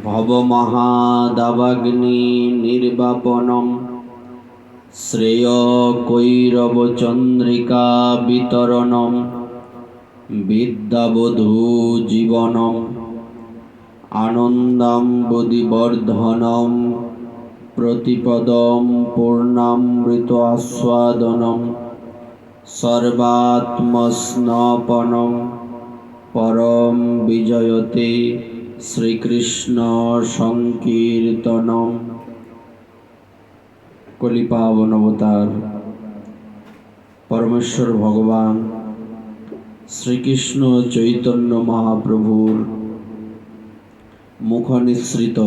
ভবমহাদাবাগ্নি নির্বাপনম শ্রেয়কৈরবচন্দ্রিকা বিতরণম বিদ্যাবধূ জীবনম আনন্দাম্বুধিবর্ধনম প্রতিপদম পূর্ণামৃত আস্বাদনম সর্বাত্মস্নপনম পরম বিজয়তে শ্রীকৃষ্ণ সংকীর্তনম। কলিপাবন অবতার পরমেশ্বর ভগবান শ্রীকৃষ্ণ চৈতন্য মহাপ্রভুর মুখনিসৃত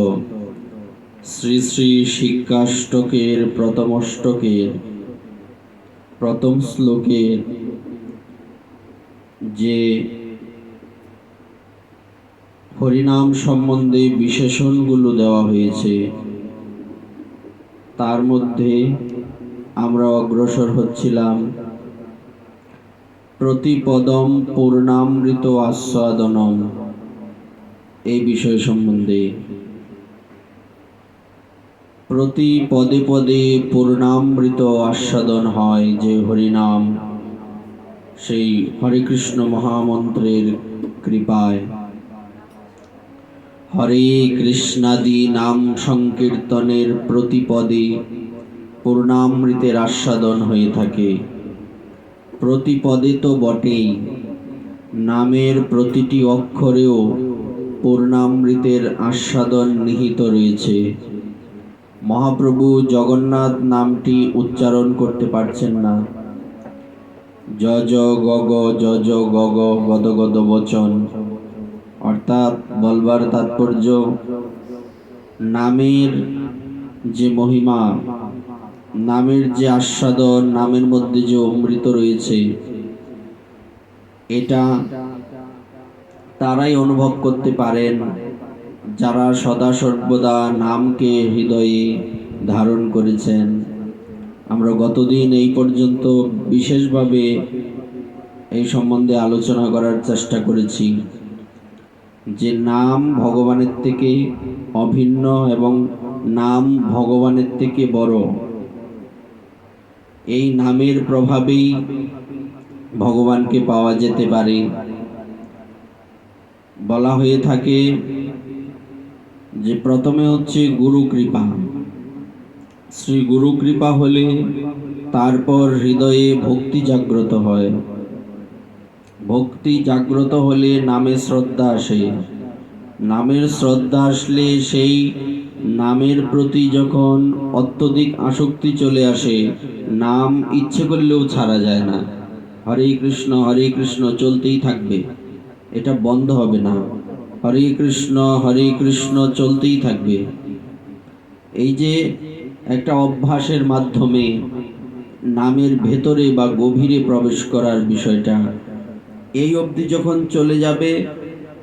শ্রী শ্রী শিক্ষাষ্টকের প্রথম অষ্টকের প্রথম শ্লোকের যে হরিনাম সম্বন্ধে বিশেষণগুলো দেওয়া হয়েছে তার মধ্যে আমরা অগ্রসর হচ্ছিলাম প্রতিপদম পূর্ণামৃত আস্বাদনম এই বিষয় সম্বন্ধে। প্রতি পদে পদে পূর্ণামৃত আস্বাদন হয় যে হরিনাম, সেই হরে কৃষ্ণ মহামন্ত্রের কৃপায় হরে কৃষ্ণাদি নাম সংকীর্তনের প্রতিপদে পূর্ণামৃতের আস্বাদন হয়ে থাকে। প্রতিপদে তো বটেই, নামের প্রতিটি অক্ষরেও পূর্ণামৃতের আস্বাদন নিহিত রয়েছে। মহাপ্রভু জগন্নাথ নামটি উচ্চারণ করতে পারছেন না। যজ গগ যজ গগ গদ গদ বচন, অর্থাৎ বলবার তাৎপর্য নামের যে মহিমা, নামের যে আস্বাদন, নামের মধ্যে যে অমৃত রয়েছে, এটা তারাই অনুভব করতে পারেন যারা সদা সর্বদা নামকে হৃদয়ে ধারণ করেছেন। আমরা গতদিন এই পর্যন্ত বিশেষভাবে এই সম্বন্ধে আলোচনা করার চেষ্টা করেছি যে নাম ভগবানের থেকে অভিন্ন এবং নাম ভগবানের থেকে বড়। এই নামের প্রভাবেই ভগবানকে পাওয়া যেতে পারে। বলা হয়ে থাকে যে প্রথমে হচ্ছে গুরু কৃপা। শ্রী গুরু কৃপা হলে তারপর হৃদয়ে ভক্তি জাগ্রত হয়। ভক্তি জাগ্রত হলে নামে শ্রদ্ধা আসে। নামের শ্রদ্ধা আসলে সেই নামের প্রতি যখন অত্যধিক আসক্তি চলে আসে, নাম ইচ্ছে করলেও ছাড়া যায় না। হরে কৃষ্ণ চলতেই থাকবে, এটা বন্ধ হবে না। হরে কৃষ্ণ চলতেই থাকবে। এই যে একটা অভ্যাসের মাধ্যমে নামের ভেতরে বা গভীরে প্রবেশ করার বিষয়টা, এই অবধি যখন চলে যাবে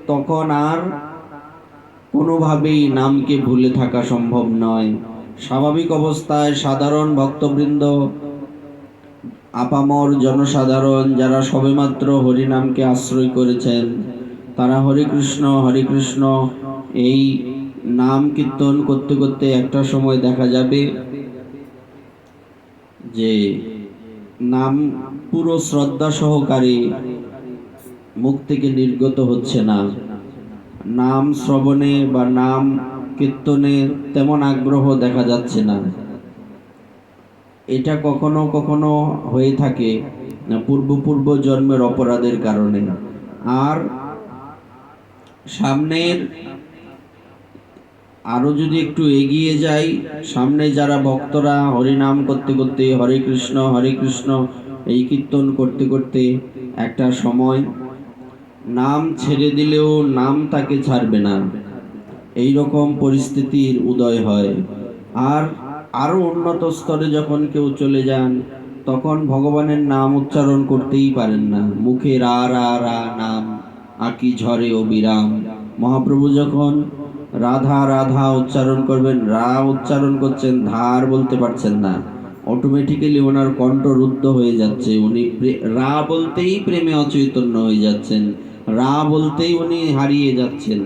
তখন আর কোনোভাবেই নামকে ভুলে থাকা সম্ভব নয়। স্বাভাবিক অবস্থায় সাধারণ ভক্তবৃন্দ, আপামর জনসাধারণ যারা সবেমাত্র হরিনামকে আশ্রয় করেছেন, তারা হরে কৃষ্ণ এই নাম কীর্তন করতে করতে একটা সময় দেখা যাবে যে নাম পুরো শ্রদ্ধা সহকারে মুখ থেকে নির্গত হচ্ছে না। নাম শ্রবণে বা নাম কীর্তনে তেমন আগ্রহ দেখা যাচ্ছে না। এটা কখনো কখনো হয়ে থাকে পূর্ব জন্মের অপরাধের কারণে। আর সামনের আরো যদি একটু এগিয়ে যাই, সামনে যারা ভক্তরা হরিনাম করতে করতে হরে কৃষ্ণ এই কীর্তন করতে করতে একটা সময় নাম ছেড়ে দিলেও নাম তাকে ছাড়বে না, এই রকম পরিস্থিতির উদয় হয়। আর আরো উন্নত স্তরে যখন কেউ চলে যান, তখন ভগবানের নাম উচ্চারণ করতেই পারেন না। মুখে রা রা রা নাম আকি ঝরে অবিরাম। মহাপ্রভু যখন রাধা রাধা উচ্চারণ করবেন, রা উচ্চারণ করছেন, ধার বলতে পারছেন না। অটোমেটিক্যালি ওনার কণ্ঠ রুদ্ধ হয়ে যাচ্ছে। উনি রা বলতেই প্রেমে অচৈতন্য হয়ে যাচ্ছেন, রা বলতেই উনি হারিয়ে যাচ্ছেন।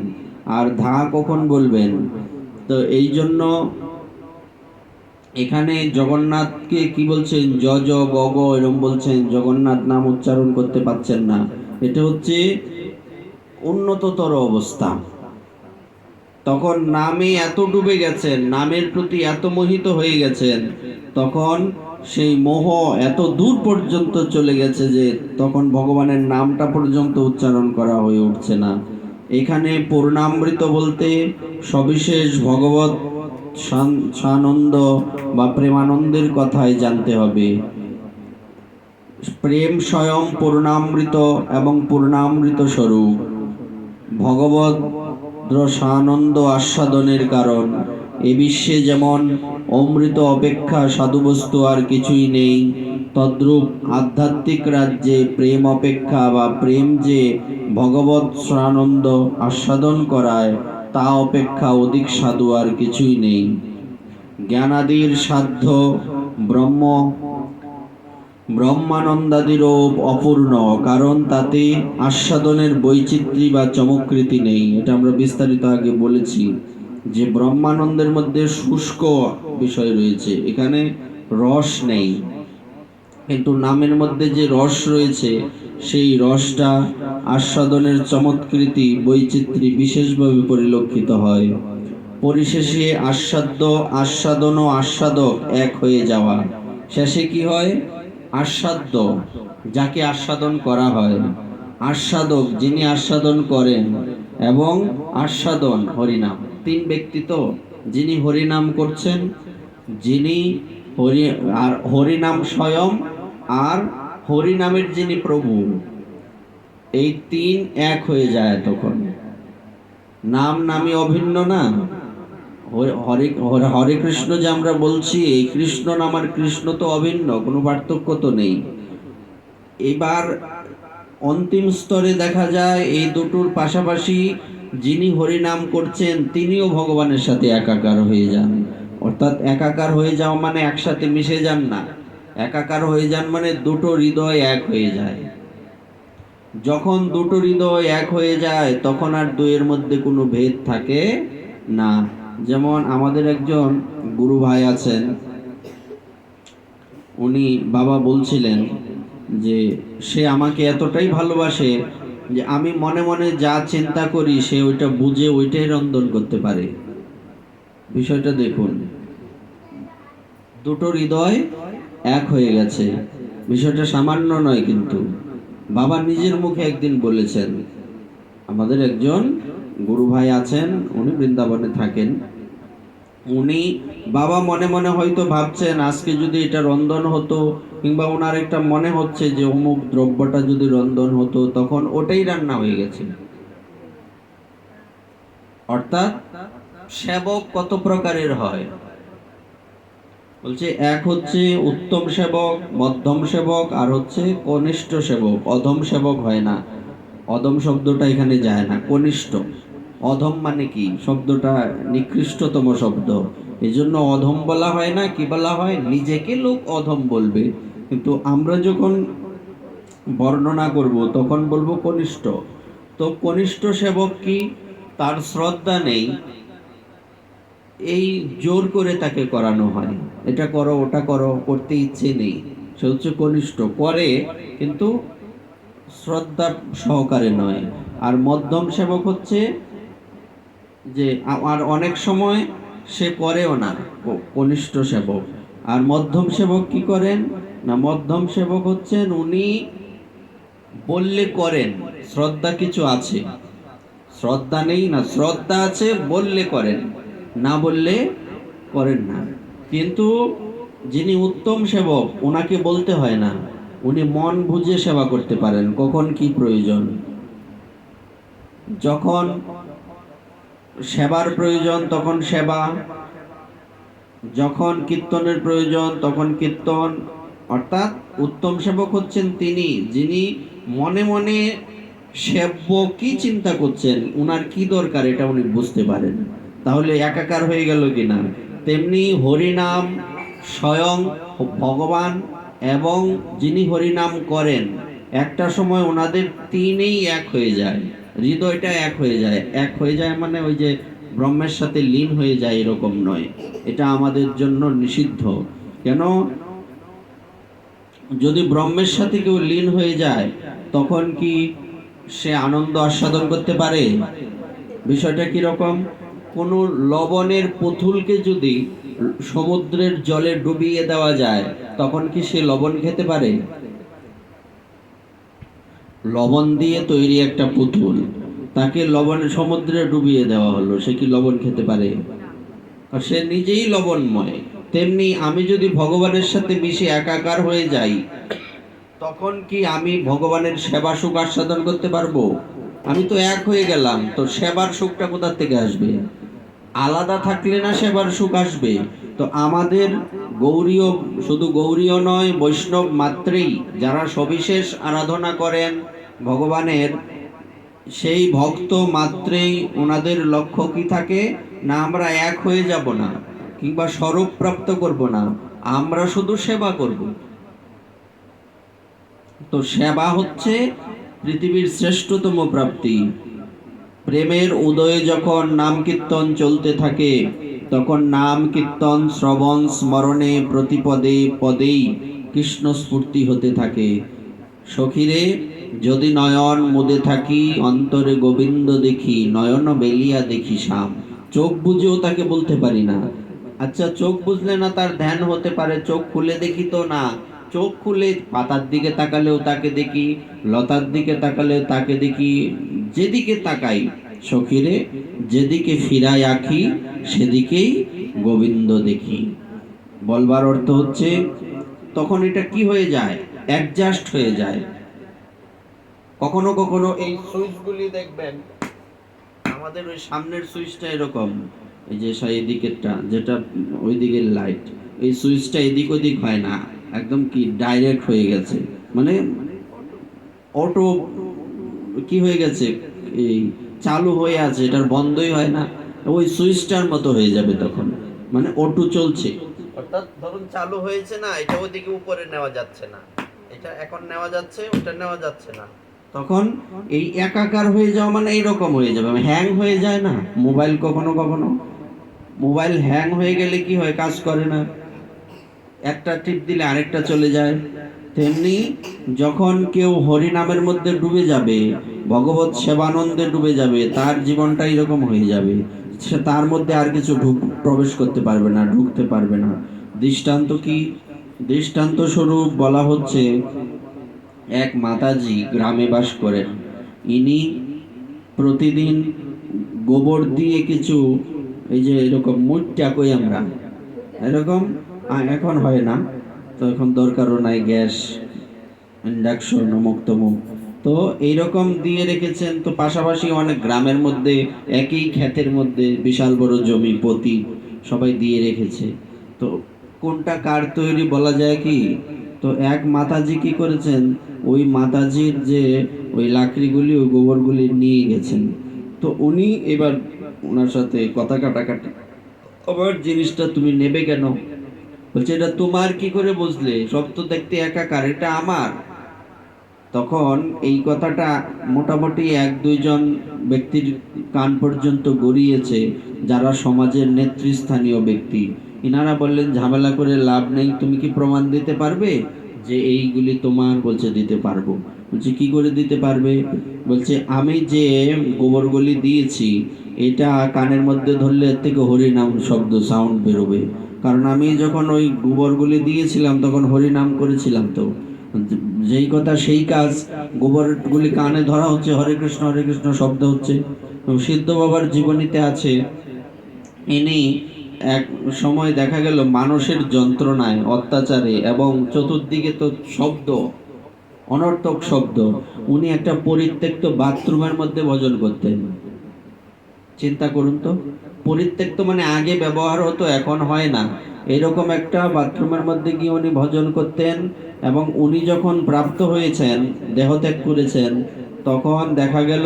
আর ধা কখন বলবেন। তো এই জন্য এখানে জগন্নাথকে কি বলছেন, জ জ গ গ এরকম বলছেন, জগন্নাথ নাম উচ্চারণ করতে পাচ্ছেন না। এটা হচ্ছে উন্নততর অবস্থা। তখন নামে এত ডুবে গেছেন, নামের প্রতি এত মোহিত হয়ে গেছেন, তখন সেই মোহ এত দূর পর্যন্ত চলে গেছে যে তখন ভগবানের নামটা পর্যন্ত উচ্চারণ করা হয়ে উঠছে না। এখানে পূর্ণামৃত বলতে সবিশেষ ভগবত সানন্দ বা প্রেমানন্দের কথাই জানতে হবে। প্রেম স্বয়ং পূর্ণামৃত এবং পূর্ণামৃত স্বরূপ। ভগবত রসানন্দ আস্বাদনের কারণ। এ বিশ্বে যেমন অমৃত অপেক্ষা সাধুবস্তু আর কিছুই নেই, তদ্রূপ আধ্যাত্মিক রাজ্যে প্রেম অপেক্ষা বা প্রেম যে ভগবত স্বানন্দ আস্বাদন করায় তা অপেক্ষা অধিক সাধু আর কিছুই নেই। জ্ঞানাদির সাধ্য ব্রহ্মানন্দাদিরও অপূর্ণ, কারণ তাতে আস্বাদনের বৈচিত্র্য বা চমৎকৃতি নেই। এটা আমরা বিস্তারিত আগে বলেছি যে ব্রহ্মানন্দের মধ্যে শুষ্ক বিষয় রয়েছে, এখানে রস নেই, কিন্তু নামের মধ্যে যে রস রয়েছে সেই রসটা আস্বাদনের চমৎকৃতি বৈচিত্র্য বিশেষভাবে পরিলক্ষিত হয়। পরিশেষে আস্বাদন ও আস্বাদক এক হয়ে যাওয়া। শেষে কি হয়? আস্বাদ্য, যাকে আস্বাদন করা হয়, আস্বাদক, যিনি আস্বাদন করেন, এবং আস্বাদন হরিনাম। তিন ব্যক্তি তো, যিনি হরিনাম করছেন, যিনি হরিনাম স্বয়ং, আর হরিনামের যিনি প্রভু, এই তিন এক হয়ে যায় তখন। নাম নামই অভিন্ন না। হরে কৃষ্ণ যে আমরা বলছি, এই কৃষ্ণ নাম আর কৃষ্ণ তো অভিন্ন, কোনো পার্থক্য তো নেই। এবার অন্তিম স্তরে দেখা যায় এই দুটোর পাশাপাশি যিনি হরিনাম করছেন তিনিও ভগবানের সাথে একাকার হয়ে যান। অর্থাৎ একাকার হয়ে যাওয়া মানে একসাথে মিশে যান না, একাকার হয়ে যান মানে দুটো হৃদয় এক হয়ে যায়। যখন দুটো হৃদয় এক হয়ে যায় তখন আর দুইয়ের মধ্যে কোনো ভেদ থাকে না। যেমন আমাদের একজন গুরু ভাই আছেন, উনি বাবা বলছিলেন যে সে আমাকে এতটাই ভালোবাসে যে আমি মনে মনে যা চিন্তা করি সে ওইটা বুঝে ওইটাই রন্ধন করতে পারে। বিষয়টা দেখুন, দুটো হৃদয় এক হয়ে গেছে, বিষয়টা সামান্য নয়। কিন্তু বাবা নিজের মুখে একদিন বলেছেন, আমাদের একজন গুরু ভাই আছেন, উনি বৃন্দাবনে থাকেন। উনি বাবা মনে মনে হয়তো ভাবছেন আজকে যদি এটা রন্ধন হতো, কিংবা ওনার একটা মনে হচ্ছে যে অমুক দ্রব্যটা যদি রন্ধন হতো, তখন ওটাই রান্না হয়ে গেছে। অর্থাৎ সেবক কত প্রকারের হয় বলছে, এক হচ্ছে উত্তম সেবক, মধ্যম সেবক, আর হচ্ছে কনিষ্ঠ সেবক। অধম সেবক হয় না, অধম শব্দটা এখানে যায় না, কনিষ্ঠ। অধম মানে কি, শব্দটা নিকৃষ্টতম শব্দ, এই জন্য অধম বলা হয় না। কি বলা হয়? নিজেকে লোক অধম বলবে, কিন্তু আমরা যখন বর্ণনা করব তখন বলবো কনিষ্ঠ। তো কনিষ্ঠ সেবক কি? তার শ্রদ্ধা নেই, এই জোর করে তাকে করানো হয়, এটা করো ওটা করো, করতে ইচ্ছে নেই, সে হচ্ছে কনিষ্ঠ। করে কিন্তু শ্রদ্ধা সহকারে নয়। আর মধ্যম সেবক হচ্ছে যে আর অনেক সময় সে করেও না, কনিষ্ঠ সেবক। আর মধ্যম সেবক কি করেন না, মধ্যম সেবক হচ্ছেন উনি বললে করেন, শ্রদ্ধা কিছু আছে, শ্রদ্ধা নেই না, শ্রদ্ধা আছে, বললে করেন, না বললে করেন না। কিন্তু যিনি উত্তম সেবক ওনাকে বলতে হয় না, উনি মন বুঝে সেবা করতে পারেন, কখন কি প্রয়োজন। যখন সেবার প্রয়োজন তখন সেবা, যখন কীর্তনের প্রয়োজন তখন কীর্তন। অর্থাৎ উত্তম সেবক হচ্ছেন তিনি, যিনি মনে মনে সেব্য কি চিন্তা করছেন, উনার কি দরকার এটা উনি বুঝতে পারেন। তাহলে একাকার হয়ে গেল কিনা? তেমনি হরিনাম স্বয়ং ভগবান এবং যিনি হরিনাম করেন, একটা সময় ওনাদের তিনেই এক হয়ে যায়। হৃদয়টা এক হয়ে যায়। এক হয়ে যায় মানে ওই যে ব্রহ্মের সাথে লীন হয়ে যায় এরকম নয়, এটা আমাদের জন্য নিষিদ্ধ। কেন? যদি ব্রহ্মের সাথে কেউ লীন হয়ে যায় তখন কি সে আনন্দ আস্বাদন করতে পারে? বিষয়টা কি রকম? কোনো লবণের পুতুলকে যদি সমুদ্রের জলে ডুবিয়ে দেওয়া যায় তখন কি সে লবণ খেতে পারে? লবণ দিয়ে তৈরি একটা পুতুল, তাকে লবণের সমুদ্রে ডুবিয়ে দেওয়া হলো, সে কি লবণ খেতে পারে? আর সে নিজেই লবণময়। তেমনি আমি যদি ভগবানের সাথে মিশে একাকার হয়ে যাই তখন কি আমি ভগবানের সেবা সুখ আস্বাদন করতে পারবো? আমি তো এক হয়ে গেলাম, তো সেবার সুখটা কোথা থেকে আসবে? আলাদা থাকলে না সেবার সুখ আসবে। তো আমাদের গৌরীয়, শুধু গৌরীয় নয়, বৈষ্ণব মাত্রেই যারা সবিশেষ আরাধনা করেন ভগবানের, সেই ভক্ত মাত্রেই ওনাদের লক্ষ্য কি থাকে? না আমরা এক হয়ে যাব না কিংবা স্বরূপ প্রাপ্ত করব না, আমরা শুধু সেবা করব। তো সেবা হচ্ছে পৃথিবীর শ্রেষ্ঠতম প্রাপ্তি। প্রেমের উদয়ে যখন নাম কীর্তন চলতে থাকে তখন নাম কীর্তন শ্রবণ স্মরণে প্রতিপদে পদেই কৃষ্ণ স্ফূর্তি হতে থাকে। সখীরে যদি নয়ন মুদে থাকি অন্তরে গোবিন্দ দেখি, নয়ন বেলিয়া দেখি শ্যাম। চোখ বুঝেও তাকে বলতে পারি না। আচ্ছা, চোখ বুঝলে না তার ধ্যান হতে পারে, চোখ খুলে দেখি তো না। চোখ খুলে পাতার দিকে তাকালেও তাকে দেখি, লতার দিকে তাকালেও তাকে দেখি, যেদিকে তাকাই সখীরে যেদিকে ফিরাই আঁখি সেদিকেই গোবিন্দ দেখি। বলবার অর্থ হচ্ছে তখন এটা কি হয়ে যায়? অ্যাডজাস্ট হয়ে যায়। কখনো কখনো এই সুইচগুলি দেখবেন, আমাদের ওই সামনের সুইচটা এরকম, এই যে এই দিকেরটা যেটা ওই দিকের লাইট, এই সুইচটা এদিক ওদিক হয় না, একদম কি ডাইরেক্ট হয়ে গেছে, মানে অটো কি হয়ে গেছে, এই চালু হয়ে আছে, এটার বন্ধই হয় না, ওই সুইচটার মতো হয়ে যাবে তখন, মানে অটো চলছে। অর্থাৎ ধরুন চালু হয়েছে না, এটা ওদিকে উপরে নেওয়া যাচ্ছে না, এটা এখন নেওয়া যাচ্ছে, ওটা নেওয়া যাচ্ছে না, তখন এই একাকার হয়ে যাওয়া মানে এইরকম হয়ে যাবে, হ্যাং হয়ে যায় না মোবাইল, কখনো কখনো মোবাইল হ্যাং হয়ে গেলে কি হয়, কাজ করে না, একটা টিপ দিলে আরেকটা চলে যায়। তেমনি যখন কেউ হরি নামের মধ্যে ডুবে যাবে, ভগবত সেবানন্দে ডুবে যাবে, তার জীবনটা এরকম হয়ে যাবে, সে তার মধ্যে আর কিছু প্রবেশ করতে পারবে না, ঢুকতে পারবে না। দৃষ্টান্ত কি? দৃষ্টান্ত স্বরূপ বলা হচ্ছে, এক মাতাজি গ্রামে বাস করেন। ইনি প্রতিদিন গোবর দিয়ে কিছু, এই যে এরকম মুটটা কই আমরা, এরকম এখন হয় না, তো এখন দরকারও নাই, গ্যাস ইন্ডাকশন অমুক তমুক, তো এইরকম দিয়ে রেখেছেন। তো পাশাপাশি অনেক গ্রামের মধ্যে একই ক্ষেতের মধ্যে বিশাল বড় জমি পতি সবাই দিয়ে রেখেছে। তো কোনটা কার তৈরি বলা যায় কি? তো এক মাতাজি কি করেছেন, ওই মাতাজির যে ওই লাকড়িগুলি, ওই গোবরগুলি নিয়ে গেছেন। তো উনি এবার ওনার সাথে কথা কাটাকাটি, আবার জিনিসটা তুমি নেবে কেন? বলছে এটা তোমার কি করে বুঝলে, সব তো দেখতে একাকার, এটা আমার। তখন এই কথাটা মোটামুটি এক দুইজন ব্যক্তির কান পর্যন্ত গড়িয়েছে, যারা সমাজের নেতৃস্থানীয় ব্যক্তি। ইনারা বললেন ঝামেলা করে লাভ নেই, তুমি কি প্রমাণ দিতে পারবে যে এইগুলি তোমার? বলছে দিতে পারবো। বলছে কি করে দিতে পারবে? বলছে আমি যে গোবরগুলি দিয়েছি, এটা কানের মধ্যে ধরলে এর থেকে হরিনাম শব্দ সাউন্ড বেরোবে, কারণ আমি যখন ওই গোবরগুলি দিয়েছিলাম তখন হরিনাম করেছিলাম, তো যেই কথা সেই কাজ, গোবরগুলি কানে ধরা হচ্ছে, হরে কৃষ্ণ শব্দ হচ্ছে। সিদ্ধ বাবার জীবনীতে আছে, ইনি এক সময় দেখা গেল মানুষের যন্ত্রণায়, অত্যাচারে এবং চতুর্দিকে তো শব্দ, অনর্থক শব্দ, উনি একটা পরিত্যক্ত বাথরুমের মধ্যে ভজন করতেন। চিন্তা করুন তো, পরিত্যক্ত মানে আগে ব্যবহার হতো এখন হয় না, এরকম একটা বাথরুমের মধ্যে গিয়ে উনি ভজন করতেন। এবং উনি যখন প্রাপ্ত হয়েছেন, দেহত্যাগ করেছেন, তখন দেখা গেল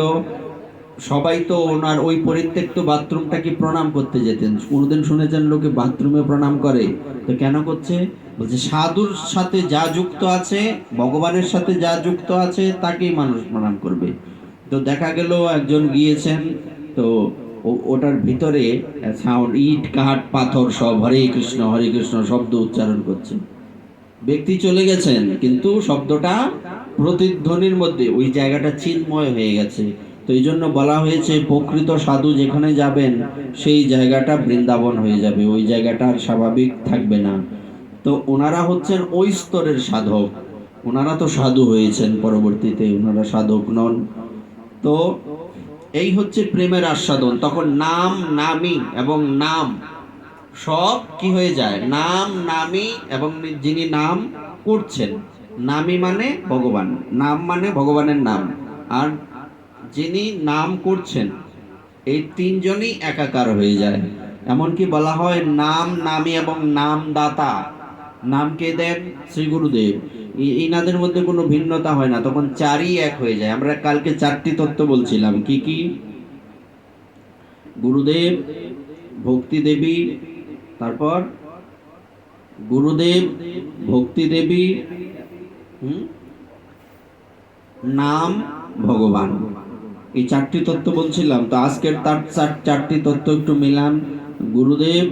সবাই তো ওনার ওই পরিত্যক্ত বাথরুমটাকে প্রণাম করতে যেতেন। কোনোদিন শুনেছেন লোকে বাথরুমে প্রণাম করে? তো কেন করছে? বলছে সাধুর সাথে যা যুক্ত আছে, ভগবানের সাথে যা যুক্ত আছে তাকেই মানুষ প্রণাম করবে। তো দেখা গেল একজন গিয়েছেন, তো ওটার ভিতরে সাউন্ড, ইট কাঠ পাথর সব হরে কৃষ্ণ শব্দ উচ্চারণ করছে। ব্যক্তি চলে গেছেন কিন্তু শব্দটা প্রতিধ্বনির মধ্যে ওই জায়গাটা চিন্ময় হয়ে গেছে। তো এই জন্য বলা হয়েছে প্রকৃত সাধু যেখানে যাবেন সেই জায়গাটা বৃন্দাবন হয়ে যাবে, ওই জায়গাটা আর স্বাভাবিক থাকবে না। তো ওনারা হচ্ছেন ওই স্তরের সাধক, ওনারা তো সাধু হয়েছেন পরবর্তীতে, ওনারা সাধক নন। তো এই হচ্ছে প্রেমের আস্বাদন। তখন নাম নামি এবং নাম সব কি হয়ে যায়, নাম নামি এবং যিনি নাম করছেন, নামি মানে ভগবান, নাম মানে ভগবানের নাম, আর যিনি নাম করছেন, এই তিনজনই একাকার হয়ে যায়। এমনকি বলা হয় নাম নামি এবং নাম দাতা, নাম কে দেন, শ্রী গুরুদেব, ইনাদের মধ্যে কোনো ভিন্নতা হয় না, তখন চারই এক হয়ে যায়। আমরা কালকে চারটি তত্ত্ব বলছিলাম, কি কি? গুরুদেব, ভক্তি দেবী, তারপর গুরুদেব, ভক্তি দেবী, নাম, ভগবান, এই চারটি তত্ত্ব বলছিলাম। তো আজকের তার চারটি তত্ত্ব একটু মিলান। গুরুদেব,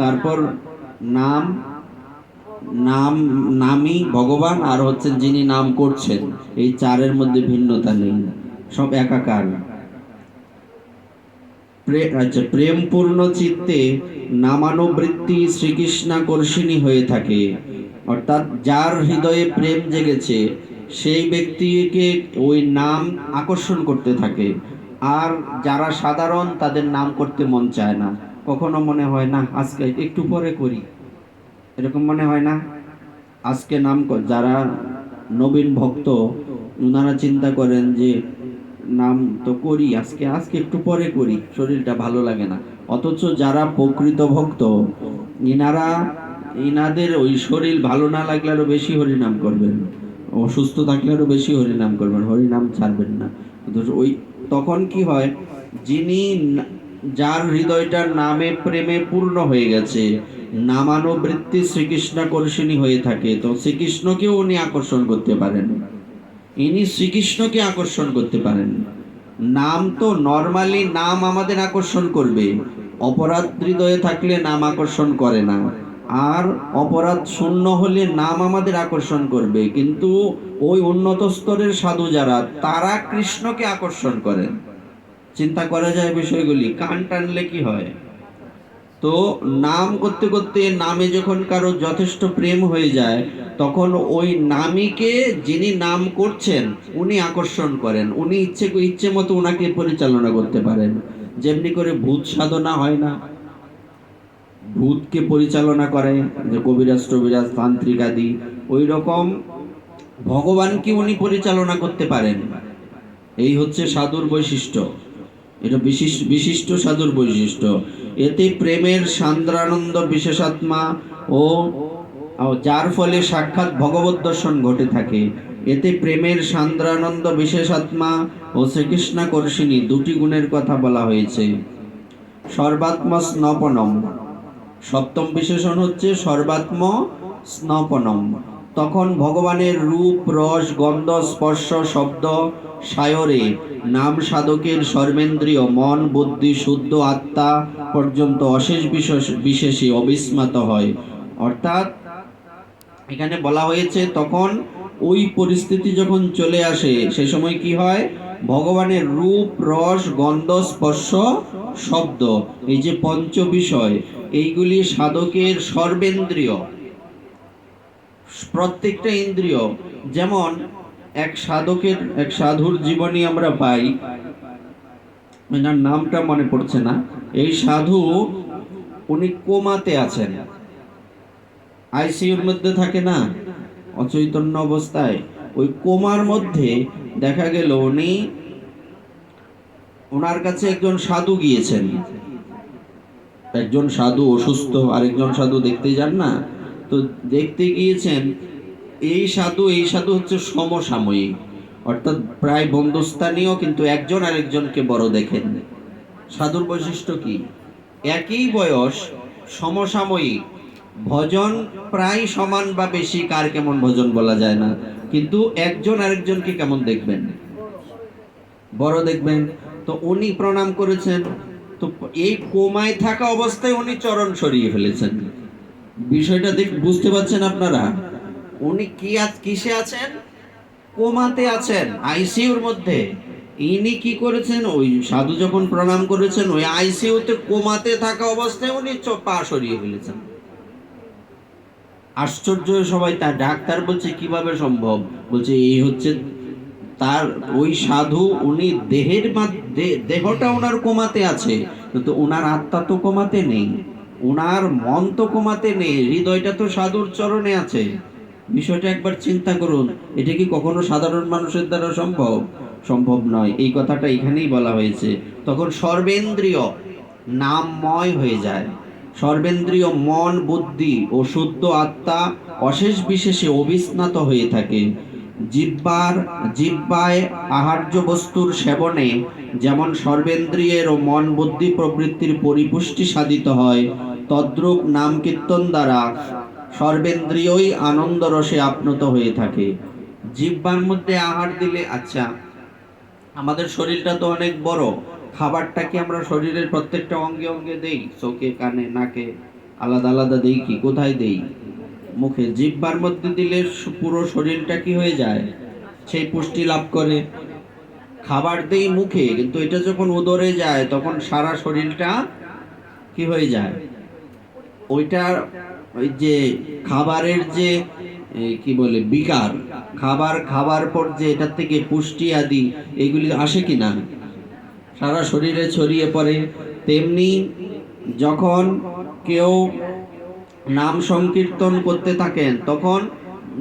তারপর নাম, নাম নামই ভগবান, আর হচ্ছেন যিনি নাম করছেন, এই চারের মধ্যে ভিন্নতা নেই, সব একাকার। প্রেম পূর্ণ চিত্তে নামানুবৃত্তি শ্রীকৃষ্ণাকর্ষিণী হয়ে থাকে, অর্থাৎ যার হৃদয়ে প্রেম জেগেছে সেই ব্যক্তিকে ওই নাম আকর্ষণ করতে থাকে। আর যারা সাধারণ তাদের নাম করতে মন চায় না, কখনো মনে হয় না আজকে একটু পরে করি, এরকম মনে হয় না। আজকে নাম যারা নবীন ভক্ত ওনারা চিন্তা করেন যে নাম তো করি আজকে, আজকে একটু পরে করি, শরীরটা ভালো লাগে না। অথচ যারা প্রকৃত ভক্ত ইনারা, ইনাদের ওই শরীর ভালো না লাগলে আরো বেশি হরিনাম করবেন, অসুস্থ থাকলে আরো বেশি হরিনাম করবেন, হরিনাম ছাড়বেন না। ওই তখন কি হয়, যিনি, যার হৃদয়টা নামে প্রেমে পূর্ণ হয়ে গেছে, নামানুবৃত্তি শ্রীকৃষ্ণাকর্ষিণী হয়ে থাকে, তো শ্রীকৃষ্ণকেও উনি আকর্ষণ করতে পারেন, ইনি শ্রীকৃষ্ণকে আকর্ষণ করতে পারেন। নাম তো নরমালি নাম আমাদের আকর্ষণ করবে, অপরাধ হৃদয়ে থাকলে নাম আকর্ষণ করে না, আর অপরাধ শূন্য হলে নাম আমাদের আকর্ষণ করবে। কিন্তু ওই উন্নত স্তরের সাধু যারা, তারা কৃষ্ণকে আকর্ষণ করেন। চিন্তা করা যায় বিষয়গুলি, কান টানলে কি হয়। তো নাম করতে করতে নামে যখন কারো যথেষ্ট প্রেম হয়ে যায়, তখন ওই নামীকে যিনি নাম করছেন উনি আকর্ষণ করেন, উনি ইচ্ছে মতো ওনাকে পরিচালনা করতে পারেন। যেমনি করে ভূত সাধনা হয় না, ভূতকে পরিচালনা করে যে কবিরাজ টবিরাজ তান্ত্রিক আদি, ওই রকম ভগবানকে উনি পরিচালনা করতে পারেন। এই হচ্ছে সাধুর বৈশিষ্ট্য, এটা বিশিষ্ট সাধুর বৈশিষ্ট্য। এতে প্রেমের সান্দ্রানন্দ বিশেষাত্মা ও যার ফলে সাক্ষাৎ ভগবত দর্শন ঘটে থাকে। এতে প্রেমের সান্দ্রানন্দ বিশেষাত্মা ও শ্রীকৃষ্ণাকর্ষিণী দুটি গুণের কথা বলা হয়েছে। সর্বাত্ম স্নপনম, সপ্তম বিশেষণ হচ্ছে সর্বাত্ম স্নপনম। তখন ভগবানের রূপ রস গন্ধ স্পর্শ শব্দ সায়রে নাম সাধকের সর্বেন্দ্রিয় মন বুদ্ধি শুদ্ধ আত্মা পর্যন্ত অশেষ বিশেষে অবিস্মাত হয়। অর্থাৎ এখানে বলা হয়েছে তখন ওই পরিস্থিতি যখন চলে আসে সে সময় কি হয়, ভগবানের রূপ রস গন্ধ স্পর্শ শব্দ, এই যে পঞ্চ বিষয়, এইগুলি সাধকের সর্বেন্দ্রিয়, প্রত্যেকটা ইন্দ্রিয়। যেমন এক সাধকের, এক সাধুর জীবনী আমরা পাই, এনার নামটা মনে পড়ছে না। এই সাধু উনি কোমাতে আছেন, আইসিইউর মধ্যে থাকে না, অচৈতন্য অবস্থায়, ওই কোমার মধ্যে দেখা গেল উনি, ওনার কাছে একজন সাধু গিয়েছেন। একজন সাধু অসুস্থ, আরেকজন সাধু দেখতে যান না, তো দেখতে গিয়েছেন। এই সাধু হচ্ছে সমসাময়িক, অর্থাৎ প্রায় বন্ধুস্থানীয়, কিন্তু একজন আরেকজনকে বড় দেখেন। সাধুর বৈশিষ্ট্য কি, একই বয়স, সমসাময়িক, ভজন প্রায় সমান বা বেশি, কার কেমন ভজন বলা যায় না, কিন্তু একজন আরেকজনকে কেমন দেখবেন, বড় দেখবেন। তো উনি প্রণাম করেছেন, তো এই কোমায় থাকা অবস্থায় উনি চরণ সরিয়ে ফেলেছেন। বিষয়টা বুঝতে পারছেন আপনারা? উনি কিসে আছেন? কোমাতে আছেন, আইসিইউর মধ্যে। ইনি কি করেছেন, ওই সাধু যখন প্রণাম করেছেন ওই আইসিইউতে কোমাতে থাকা অবস্থায় উনি পা সরিয়ে ফেলেছেন। আশ্চর্য সবাই, তার ডাক্তার বলছে কিভাবে সম্ভব? বলছে এই হচ্ছে তার ওই সাধু, উনি দেহটা ওনার কোমাতে আছে, কিন্তু ওনার আত্মা তো কোমাতে নেই, ওনার মন তো কোমাতে নেই, হৃদয়টা তো সাধুর চরণে আছে। বিষয়টা একবার চিন্তা করুন, এটা কি কখনো সাধারণ মানুষের দ্বারা সম্ভব? সম্ভব নয়। এই কথাটা এখানেই বলা হয়েছে। তখন সর্বেন্দ্রিয় নামময় হয়ে যায়। সর্বেন্দ্রিয় মন, বুদ্ধি ও শুদ্ধ আত্মা অশেষ বিশেষে অবিস্নাত হয়ে থাকে। জিহ্বায় আহার্য বস্তুর সেবনে যেমন সর্বেন্দ্রিয়ের ও মন বুদ্ধি প্রবৃত্তির পরিপুষ্টি সাধিত হয়, তদ্রূপ নাম কীর্তন দ্বারা সর্বেন্দ্রিয়ই আনন্দ রসে আপ্লুত হয়ে থাকে। জিহ্বার মধ্যে আহার দিলে, আচ্ছা আমাদের শরীরটা তো অনেক বড়, খাবারটা কি আমরা শরীরের প্রত্যেকটা অঙ্গে অঙ্গে দেই? চোখে, কানে, নাকে আলাদা আলাদা দেই কি? কোথায় দেই? মুখে। জিহ্বার মধ্যে দিলে পুরো শরীরটা কি হয়ে যায়? সেই পুষ্টি লাভ করে। খাবার দেই মুখে, কিন্তু এটা যখন উদরে যায় তখন সারা শরীরটা কি হয়ে যায়? ওইটা, ওই যে খাবারের যে কি বলে বিকার, খাবার পর যে এটার থেকে পুষ্টি আদি এগুলি আসে কিনা, সারা শরীরে ছড়িয়ে পড়ে। তেমনি যখন কেউ নাম সংকীর্তন করতে থাকেন তখন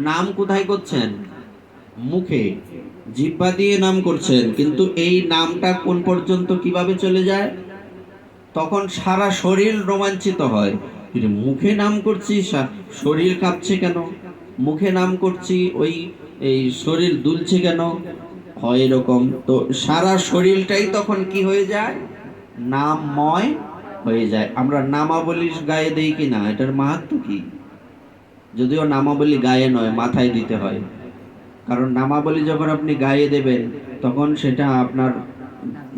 নাম কোথায় করছেন? মুখে, জিহ্বা দিয়ে নাম করছেন, কিন্তু এই নামটা কোন পর্যন্ত কিভাবে চলে যায়? তখন সারা শরীর রোমাঞ্চিত হয়। মুখে নাম করছি, শরীর কাঁপছে কেন? মুখে নাম করছি, এই শরীর দুলছে কেন? হয় এরকম। তো সারা শরীরটাই তখন কি হয়ে যায়? নামময় হয়ে যায়। আমরা নামাবলী গায়ে দেই কিনা, এটার মাহাত্ম্য কি? যদিও নামাবলী গায়ে নয়, মাথায় দিতে হয়। কারণ নামাবলী যখন আপনি গায়ে দেবেন তখন সেটা আপনার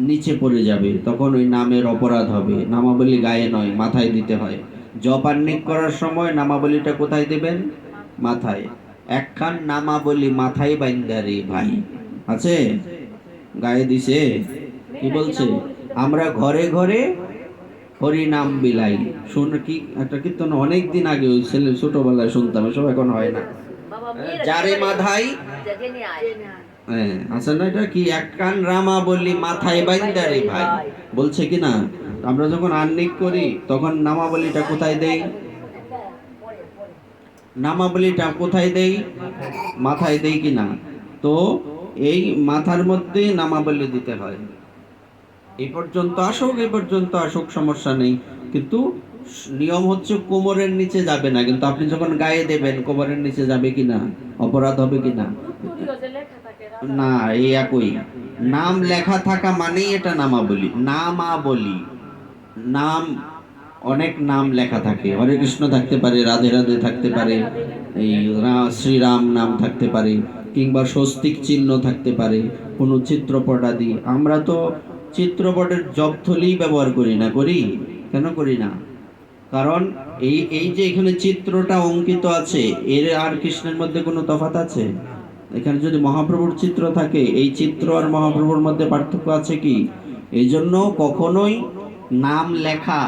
নিচে পড়ে যাবে, তখন ওই নামের অপরাধ হবে। নামাবলী গায়ে নয়, মাথায় দিতে হয়। জপান্নিক করার সময় নামাবলীটা কোথায় দেবেন? মাথায়। একখান নামাবলী মাথায় বাইন্দা রে ভাই, আছে? গায়ে দিছে? কি বলছে? আমরা ঘরে ঘরে হরি নাম বিলাই। শুন, কি একটা কীর্তন অনেক দিন আগে ওই ছেলে ছোটবেলায় শুনতাম, এসব এখন হয় না। যারে মাথায়, হ্যাঁ আছে না, এটা কি এক কান রামা বললি মাথায় বাইন্দা রে ভাই, বলছে কি না? আমরা যখন আন্নিক করি তখন নামাবলীটা কোথায় দেই? নামাবলীটা কোথায় দেই? মাথায় দেই কি না? তো এই মাথার মধ্যে নামাবলী দিতে হয়। এই পর্যন্ত আসুক, এই পর্যন্ত আসুক, সমস্যা নেই, কিন্তু নিয়ম হচ্ছে কোমরের নিচে যাবে না। কিন্তু আপনি যখন গায়ে দেবেন কোমরের নিচে যাবে কিনা, অপরাধ হবে কিনা? না, এই একই। নাম লেখা থাকা মানেই এটা নামাবলী। নামাবলী, নাম, অনেক নাম লেখা থাকে। হরে কৃষ্ণ থাকতে পারে, রাধে রাধে থাকতে পারে, এই শ্রীরাম নাম থাকতে পারে, কিংবা স্বস্তিক চিহ্ন থাকতে পারে, কোনো চিত্রপট আদি। আমরা তো চিত্রপটের জপথলি ব্যবহার করি না, করি? কেন করি না? কারণ এই এই যে এখানে চিত্রটা অঙ্কিত আছে, এর আর কৃষ্ণের মধ্যে কোনো তফাৎ আছে? এখানে যদি মহাপ্রভুর চিত্র থাকে, এই চিত্র আর মহাপ্রভুর মধ্যে পার্থক্য আছে কি? এই জন্য কখনোই নাম লেখা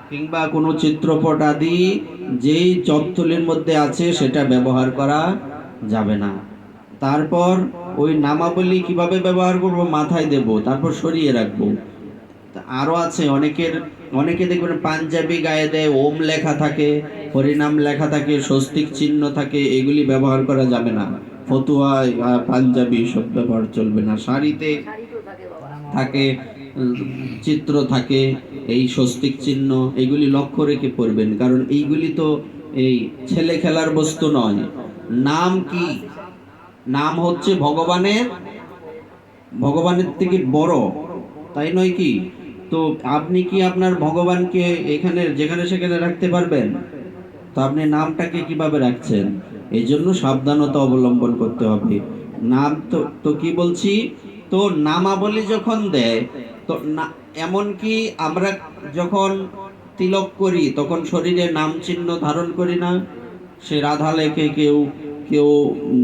কিংবা কোনো চিত্রপট আদি যেই জপথলির মধ্যে আছে সেটা ব্যবহার করা যাবে না। তারপর ওই নামাবলী কিভাবে ব্যবহার করব? মাথায় দেব, তারপর সরিয়ে রাখবো। আরো আছে অনেকে দেখবেন পাঞ্জাবি গায়ে দেয়, ওম লেখা থাকে, হরিনাম লেখা থাকে, স্বস্তিক চিহ্ন থাকে, এগুলি ব্যবহার করা যাবে না। ফতুয়া পাঞ্জাবি সব ব্যবহার চলবে না। শাড়িতে থাকে, চিত্র থাকে, এই স্বস্তিক চিহ্ন, এগুলি লক্ষ্য রেখে পড়বেন, কারণ এইগুলি তো এই ছেলে খেলার বস্তু নয়। নাম কি? নাম হচ্ছে ভগবানের থেকে বড়, তাই নয় কি? তো আপনি কি আপনার ভগবানকে এখানে যেখানে সেখানে রাখতে পারবেন? তো আপনি নামটাকে কিভাবে রাখছেন? এই জন্য সাবধানতা অবলম্বন করতে হবে। নাম তো কি বলছি? তো নামাবলী যখন দেয়, তো এমনকি আমরা যখন তিলক করি তখন শরীরে নাম চিহ্ন ধারণ করি না? সে রাধা লেখে, কেউ কেউ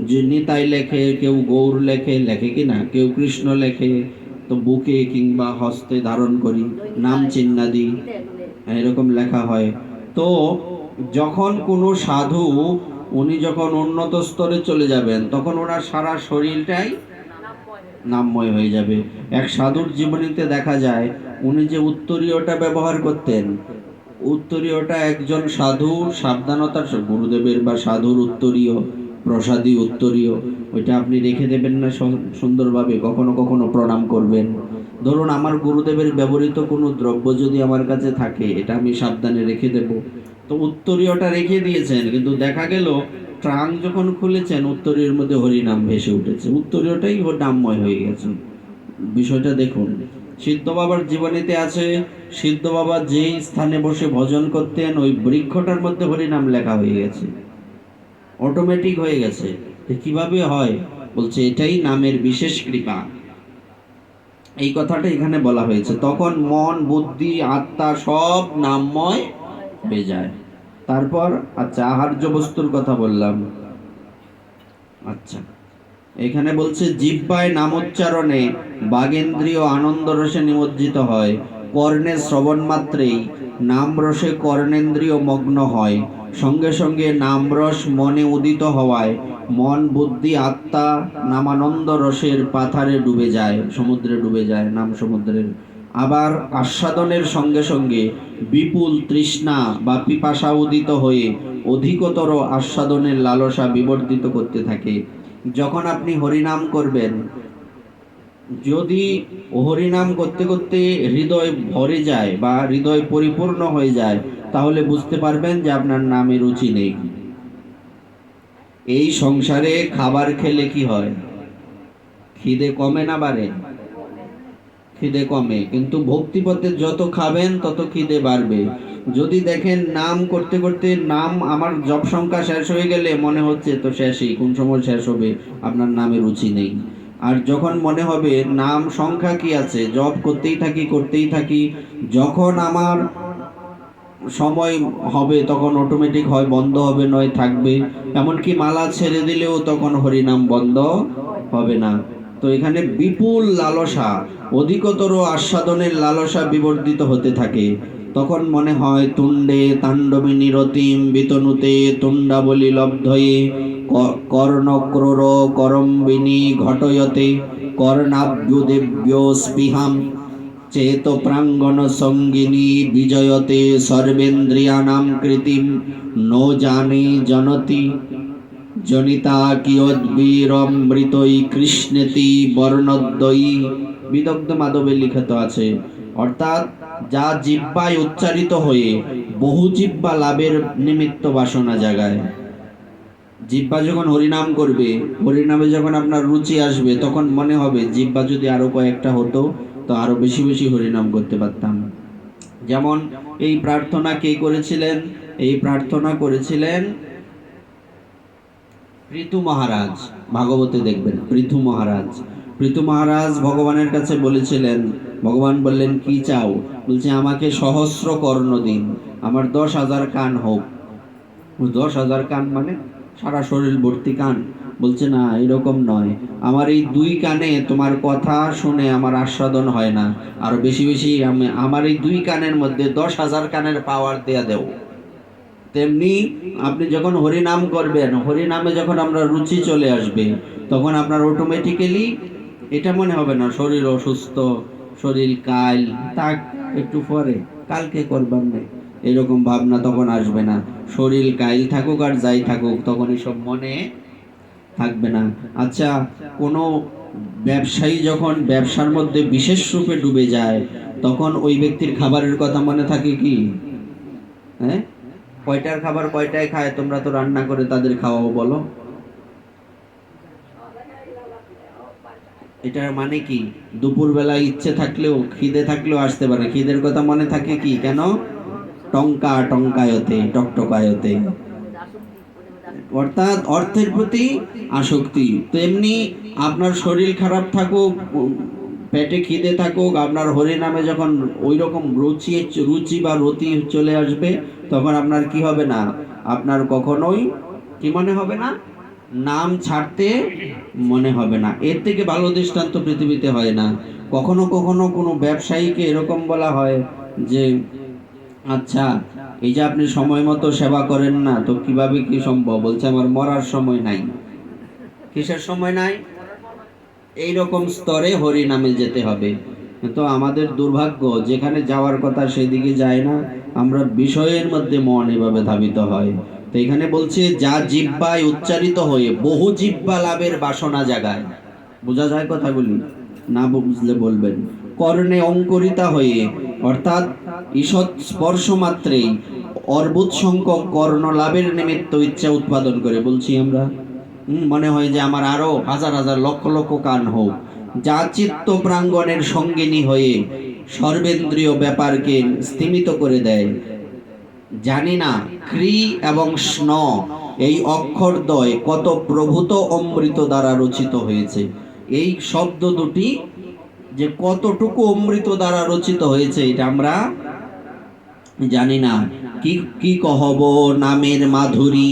যে নিতাই লেখে, কেউ গৌর লেখে, লেখে কি না? কেউ কৃষ্ণ লেখে, তো বুকে কিংবা হস্তে ধারণ করি নাম চিহ্নাদি, এরকম লেখা হয়। তো যখন কোনো সাধু, উনি যখন উন্নত স্তরে চলে যাবেন, তখন ওনার সারা শরীরটাই নামময় হয়ে যাবে। এক সাধুর জীবনীতে দেখা যায়, উনি যে উত্তরীয়টা ব্যবহার করতেন, উত্তরীয়টা একজন সাধু সাবধানতার, গুরুদেবের বা সাধুর উত্তরীয়, প্রসাদী উত্তরীয়, ওইটা আপনি রেখে দেবেন না সুন্দরভাবে, কখনো কখনো প্রণাম করবেন। ধরুন আমার গুরুদেবের ব্যবহৃত কোনো দ্রব্য যদি আমার কাছে থাকে, এটা আমি সাবধানে রেখে দেব। তো উত্তরীয়টা রেখে দিয়েছেন, কিন্তু দেখা গেল ট্রাঙ্ক যখন খুলেছেন, উত্তরীয়ের মধ্যে হরিনাম ভেসে উঠেছে, উত্তরীয়টাই নামময় হয়ে গেছে। বিষয়টা দেখুন। সিদ্ধ বাবার জীবনীতে আছে, সিদ্ধ বাবা যেই স্থানে বসে ভজন করতেন, ওই বৃক্ষটার মধ্যে হরিনাম লেখা হয়ে গেছে, অটোমেটিক হয়ে গেছে। কিভাবে হয়? বলছে এটাই নামের বিশেষ কৃপা। এই কথাটা এখানে বলা হয়েছে। তখন মন, বুদ্ধি, আত্মা সব নামময় হয়ে যায়। তারপর আচ্ছা, আহার্য বস্তুর কথা বললাম। আচ্ছা, এখানে বলছে জিহ্বায় নামোচ্চারণে বাগেন্দ্রীয় আনন্দ রসে নিমজ্জিত হয়, কর্ণে শ্রবণ মাত্রেই নাম রসে কর্ণেন্দ্রিয় মগ্ন হয়, সঙ্গে সঙ্গে নামরস মনে উদিত হওয়ায় মন, বুদ্ধি, আত্মা নামানন্দ রসের পাথারে ডুবে যায়, সমুদ্রে ডুবে যায়, নাম সমুদ্রের। আবার আস্বাদনের সঙ্গে সঙ্গে বিপুল তৃষ্ণা বা পিপাসা উদিত হয়ে অধিকতর আস্বাদনের লালসা বিবর্ধিত করতে থাকে। যখন আপনি হরিনাম করবেন, যদি হরিনাম করতে করতে হৃদয় ভরে যায় বা হৃদয় পরিপূর্ণ হয়ে যায়, তাহলে বুঝতে পারবেন যে আপনার নামে রুচি নেই। এই সংসারে খাবার খেলে কি হয়? খিদে কমে না বাড়ে? খিদে কমে, কিন্তু ভক্তিপথে যত খাবেন তত খিদে বাড়বে। যদি দেখেন নাম করতে করতে নাম, আমার জপ সংখ্যা শেষ হয়ে গেলে মনে হচ্ছে তো শেষই, কোন সময় শেষ হবে, আপনার নামে রুচি নেই। আর যখন মনে হবে নাম সংখ্যা কি আছে, জপ করতেই থাকি করতেই থাকি, যখন আমার সময় হবে তখন অটোমেটিক হয় বন্ধ হবে, নয় থাকবে। এমনকি মালা ছেড়ে দিলেও তখন হরিনাম বন্ধ হবে না। তো এখানে বিপুল লালসা, অধিকতর আস্বাদনের লালসা বিবর্ধিত হতে থাকে। তখন মনে হয় তুণ্ডে তাণ্ডবিনী রতিম বিতনুতে তুণ্ডাবলী লব্ধয়ে কর্ণক্রোর করম্বিনী ঘটয়তে কর্ণাভ্যুদেভ্য স্পৃহাম চেত প্রাঙ্গণ সঙ্গিনী বিজয়তে সর্বেন্দ্রিয়ানাম কৃতিম নো জানে জনতি জনিতা কিয়দ্বীরমৃতই কৃষ্ণেতি বর্ণদ্বয়ী। বিদগ্ধ মাধবে লিখিত আছে, অর্থাৎ যা জিহ্বায় উচ্চারিত হয়ে বহু জিহ্বা লাভের নিমিত্ত বাসনা জাগায়। জিহ্বা যখন হরিনাম করবে, হরিনামে যখন আপনার রুচি আসবে, তখন মনে হবে জিহ্বা যদি আরো কয়েকটা হতো তো আরো বেশি বেশি হরিনাম করতে পারতাম। যেমন এই প্রার্থনা কে করেছিলেন? এই প্রার্থনা করেছিলেন পৃথু মহারাজ। ভাগবতে দেখবেন পৃথু মহারাজ। পৃথু মহারাজ ভগবানের কাছে বলেছিলেন, ভগবান বললেন কি চাও? বলছে আমাকে সহস্র কর্ণ দিন, আমার 10,000 কান হোক। 10,000 কান মানে সারা শরীর ভর্তি কান? বলছে না, এরকম নয়, আমার এই 2 কানে তোমার কথা শুনে আমার আস্বাদন হয় না, আরো বেশি বেশি আমার এই 2 কানের মধ্যে 10,000 কানের পাওয়ার দেয়া দেও। তেমনি আপনি যখন হরিনাম করবেন, হরিনামে যখন আমরা রুচি চলে আসবে, তখন আপনার অটোমেটিক্যালি এটা মনে হবে না শরীর অসুস্থ, শরীর কাল, থাক একটু পরে কালকে করবার নেই, এরকম ভাবনা তখন আসবে না। শরীর কাইল থাকুক আর যাই থাকুক, তখন এসব মনে থাকবে না। আচ্ছা, কোনো ব্যবসায়ী যখন ব্যবসার মধ্যে বিশেষ রূপে ডুবে যায়, তখন ওই ব্যক্তির খাবারের কথা মনে থাকে কি? হ্যাঁ, কয়টার খাবার কয়টায় খায়? তোমরা তো রান্না করে তাদের খাওয়াও, বলো। এটার মানে কি? দুপুরবেলা ইচ্ছে থাকলেও, খিদে থাকলেও আসতে পারে, খিদের কথা মনে থাকে কি? কেন? টঙ্কা টঙ্কায়তে, টকটকায়তে। অর্থাৎ অর্থের প্রতি আসক্তি। তেমনি আপনার শরীর খারাপ থাকুক, পেটে খিদে থাকুক, আপনার হরি নামে যখন ওই রকম রুচি বা রতি চলে আসবে, তখন আপনার কি হবে না, আপনার কখনোই কি মনে হবে না, নাম ছাড়তে মনে হবে না। এর থেকে ভালো দৃষ্টান্ত পৃথিবীতে হয় না। কখনো কখনো কোনো ব্যবসায়ীকে এরকম বলা হয় যে, আচ্ছা, এই যে আপনি সময় মতো সেবা করেন না, তো কিভাবে কি সম্ভব? বলছে আমার মরার সময় নাই। কিসের সময় নাই? এই রকম স্তরে হরি নামে যেতে হবে। কিন্তু আমাদের দুর্ভাগ্য, যেখানে যাওয়ার কথা সেদিকে যায় না, আমরা বিষয়ের মধ্যে মন এভাবে ধাবিত হয়। তো এখানে বলছে যা জিহ্বায় উচ্চারিত হয়ে বহু জিহ্বা লাভের বাসনা জাগায়। বোঝা যায় কথাগুলি? না বুঝলে বলবেন। কর্ণে অঙ্কুরিতা হয়ে, অর্থাৎ ঈষৎ স্পর্শ মাত্রেই অর্বুদ সংখ্যক কর্ণ লাভের নিমিত্ত ইচ্ছা উৎপাদন করে। বলছি আমরা মনে হয় যে আমার আরো হাজার হাজার লক্ষ লক্ষ কান হোক। যা চিত্ত প্রাঙ্গণের সঙ্গিনী হয়ে সর্বেন্দ্রীয় ব্যাপারকে স্থিমিত করে দেয়। জানি না ক্রি এবং স্ন এই অক্ষরদ্বয় কত প্রভূত অমৃত দ্বারা রচিত হয়েছে। এই শব্দ দুটি যে কতটুকু অমৃত দ্বারা রচিত হয়েছে এটা আমরা জানি না। কি কি কহব নামের মাধুরী,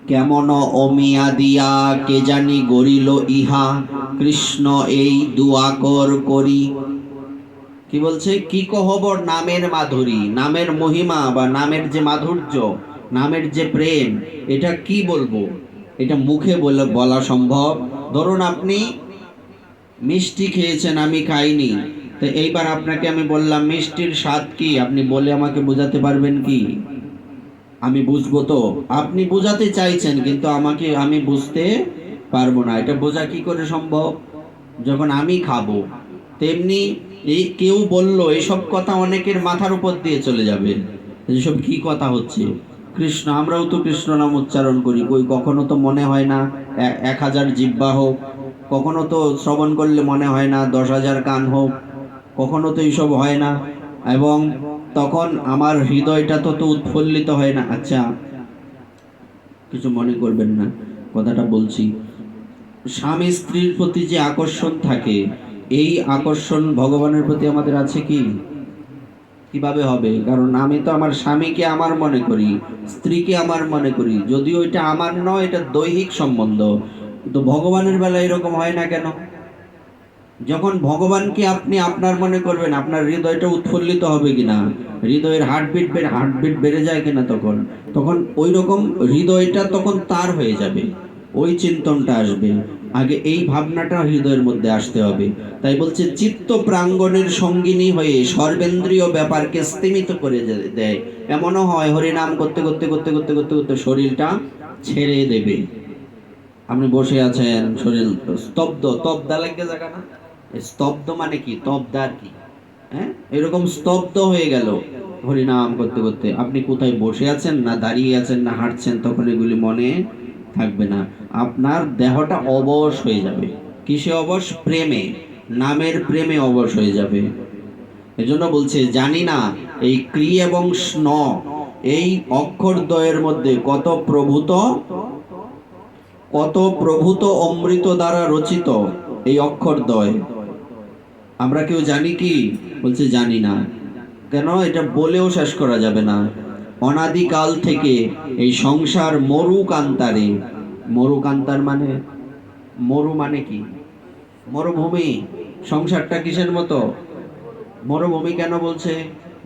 কেমন অমিয়া দিয়া কে জানি গরিল ইহা, কৃষ্ণ এই দুয়াকর করি। কি বলছে? কি কহবর নামের মাধুরী, নামের মহিমা বা নামের যে মাধুর্য, নামের যে প্রেম, এটা কি বলবো? এটা মুখে বলা সম্ভব? ধরুন আপনি মিষ্টি খেয়েছেন, আমি খাইনি, তো এইবার আপনাকে আমি বললাম মিষ্টির স্বাদ কি, আপনি বলে আমাকে বোঝাতে পারবেন কি? আমি বুঝবো তো? আপনি বোঝাতে চাইছেন কিন্তু আমাকে আমি বুঝতে পারবো না। এটা বোঝা কি করে সম্ভব? যখন আমি খাবো। তেমনি এই কেউ বললো এসব কথা অনেকের মাথার উপর দিয়ে চলে যাবে, এসব কি কথা হচ্ছে। কৃষ্ণ, আমরাও তো কৃষ্ণ নাম উচ্চারণ করি, কই কখনো তো মনে হয় না 1000 জিহ্বা হোক, কখনো তো শ্রবণ করলে মনে হয় না 10,000 কান হোক, কখনো তো এইসব হয় না। এবং তখন আমার হৃদয়টা তো উৎফুল্লিত হয় না। আচ্ছা, কিছু মনে করবেন না, কথাটা বলছি। স্বামী স্ত্রীর প্রতি যে আকর্ষণ থাকে, এই আকর্ষণ ভগবানের প্রতি আমাদের আছে কি? কিভাবে হবে? কারণ আমি তো আমার স্বামীকে আমার মনে করি, স্ত্রীকে আমার মনে করি, যদিও এটা আমার নয়, এটা দৈহিক সম্বন্ধ। তো ভগবানের বেলায় এরকম হয় না কেন? যখন ভগবানকে আপনি আপনার মনে করবেন, আপনার হৃদয়টা উৎফুল্লিত হবে কিনা, হৃদয়ের হার্টবিট বেড়ে যায় কিনা, তখন তখন ওই রকম হৃদয়টা তখন তার হয়ে যাবে, ওই চিন্তনটা আসবে। আগে এই ভাবনাটা হৃদয়ের মধ্যে আসতে হবে। তাই বলছে চিত্ত প্রাঙ্গণের সঙ্গিনী হয়ে সর্বেন্দ্রীয় ব্যাপারকে স্থিমিত করে দেয়। এমনও হয় হরিনাম করতে করতে করতে করতে করতে করতে শরীরটা ছেড়ে দেবে। আপনি বসে আছেন, শরীর স্তব্ধ, তবদা লাগে জায়গা না? স্তব্ধ মানে কি? তবদার কি? হ্যাঁ, এরকম স্তব্ধ হয়ে গেল হরিনাম করতে করতে। আপনি কোথায় বসে আছেন না দাঁড়িয়ে আছেন না হাঁটছেন, তখন এগুলি মনে থাকবে না। আপনার দেহটা অবশ হয়ে যাবে। কিসে অবশ? প্রেমে, নামের প্রেমে অবশ হয়ে যাবে। এজন্য বলছে জানি না এই ক্রি এবং স্ন এই অক্ষরদ্বয়ের মধ্যে কত প্রভূত অমৃত দ্বারা রচিত এই অক্ষরদ্বয়। আমরা কেউ জানি কি? বলছে জানি না। কেন? এটা বলেও শেষ করা যাবে না। অনাদিকাল থেকে এই সংসার মরু কান্তারে, মরু কান্তার মানে, মরু মানে কি? মরুভূমি। সংসারটা কিসের মতো? মরুভূমি। কেন বলছে?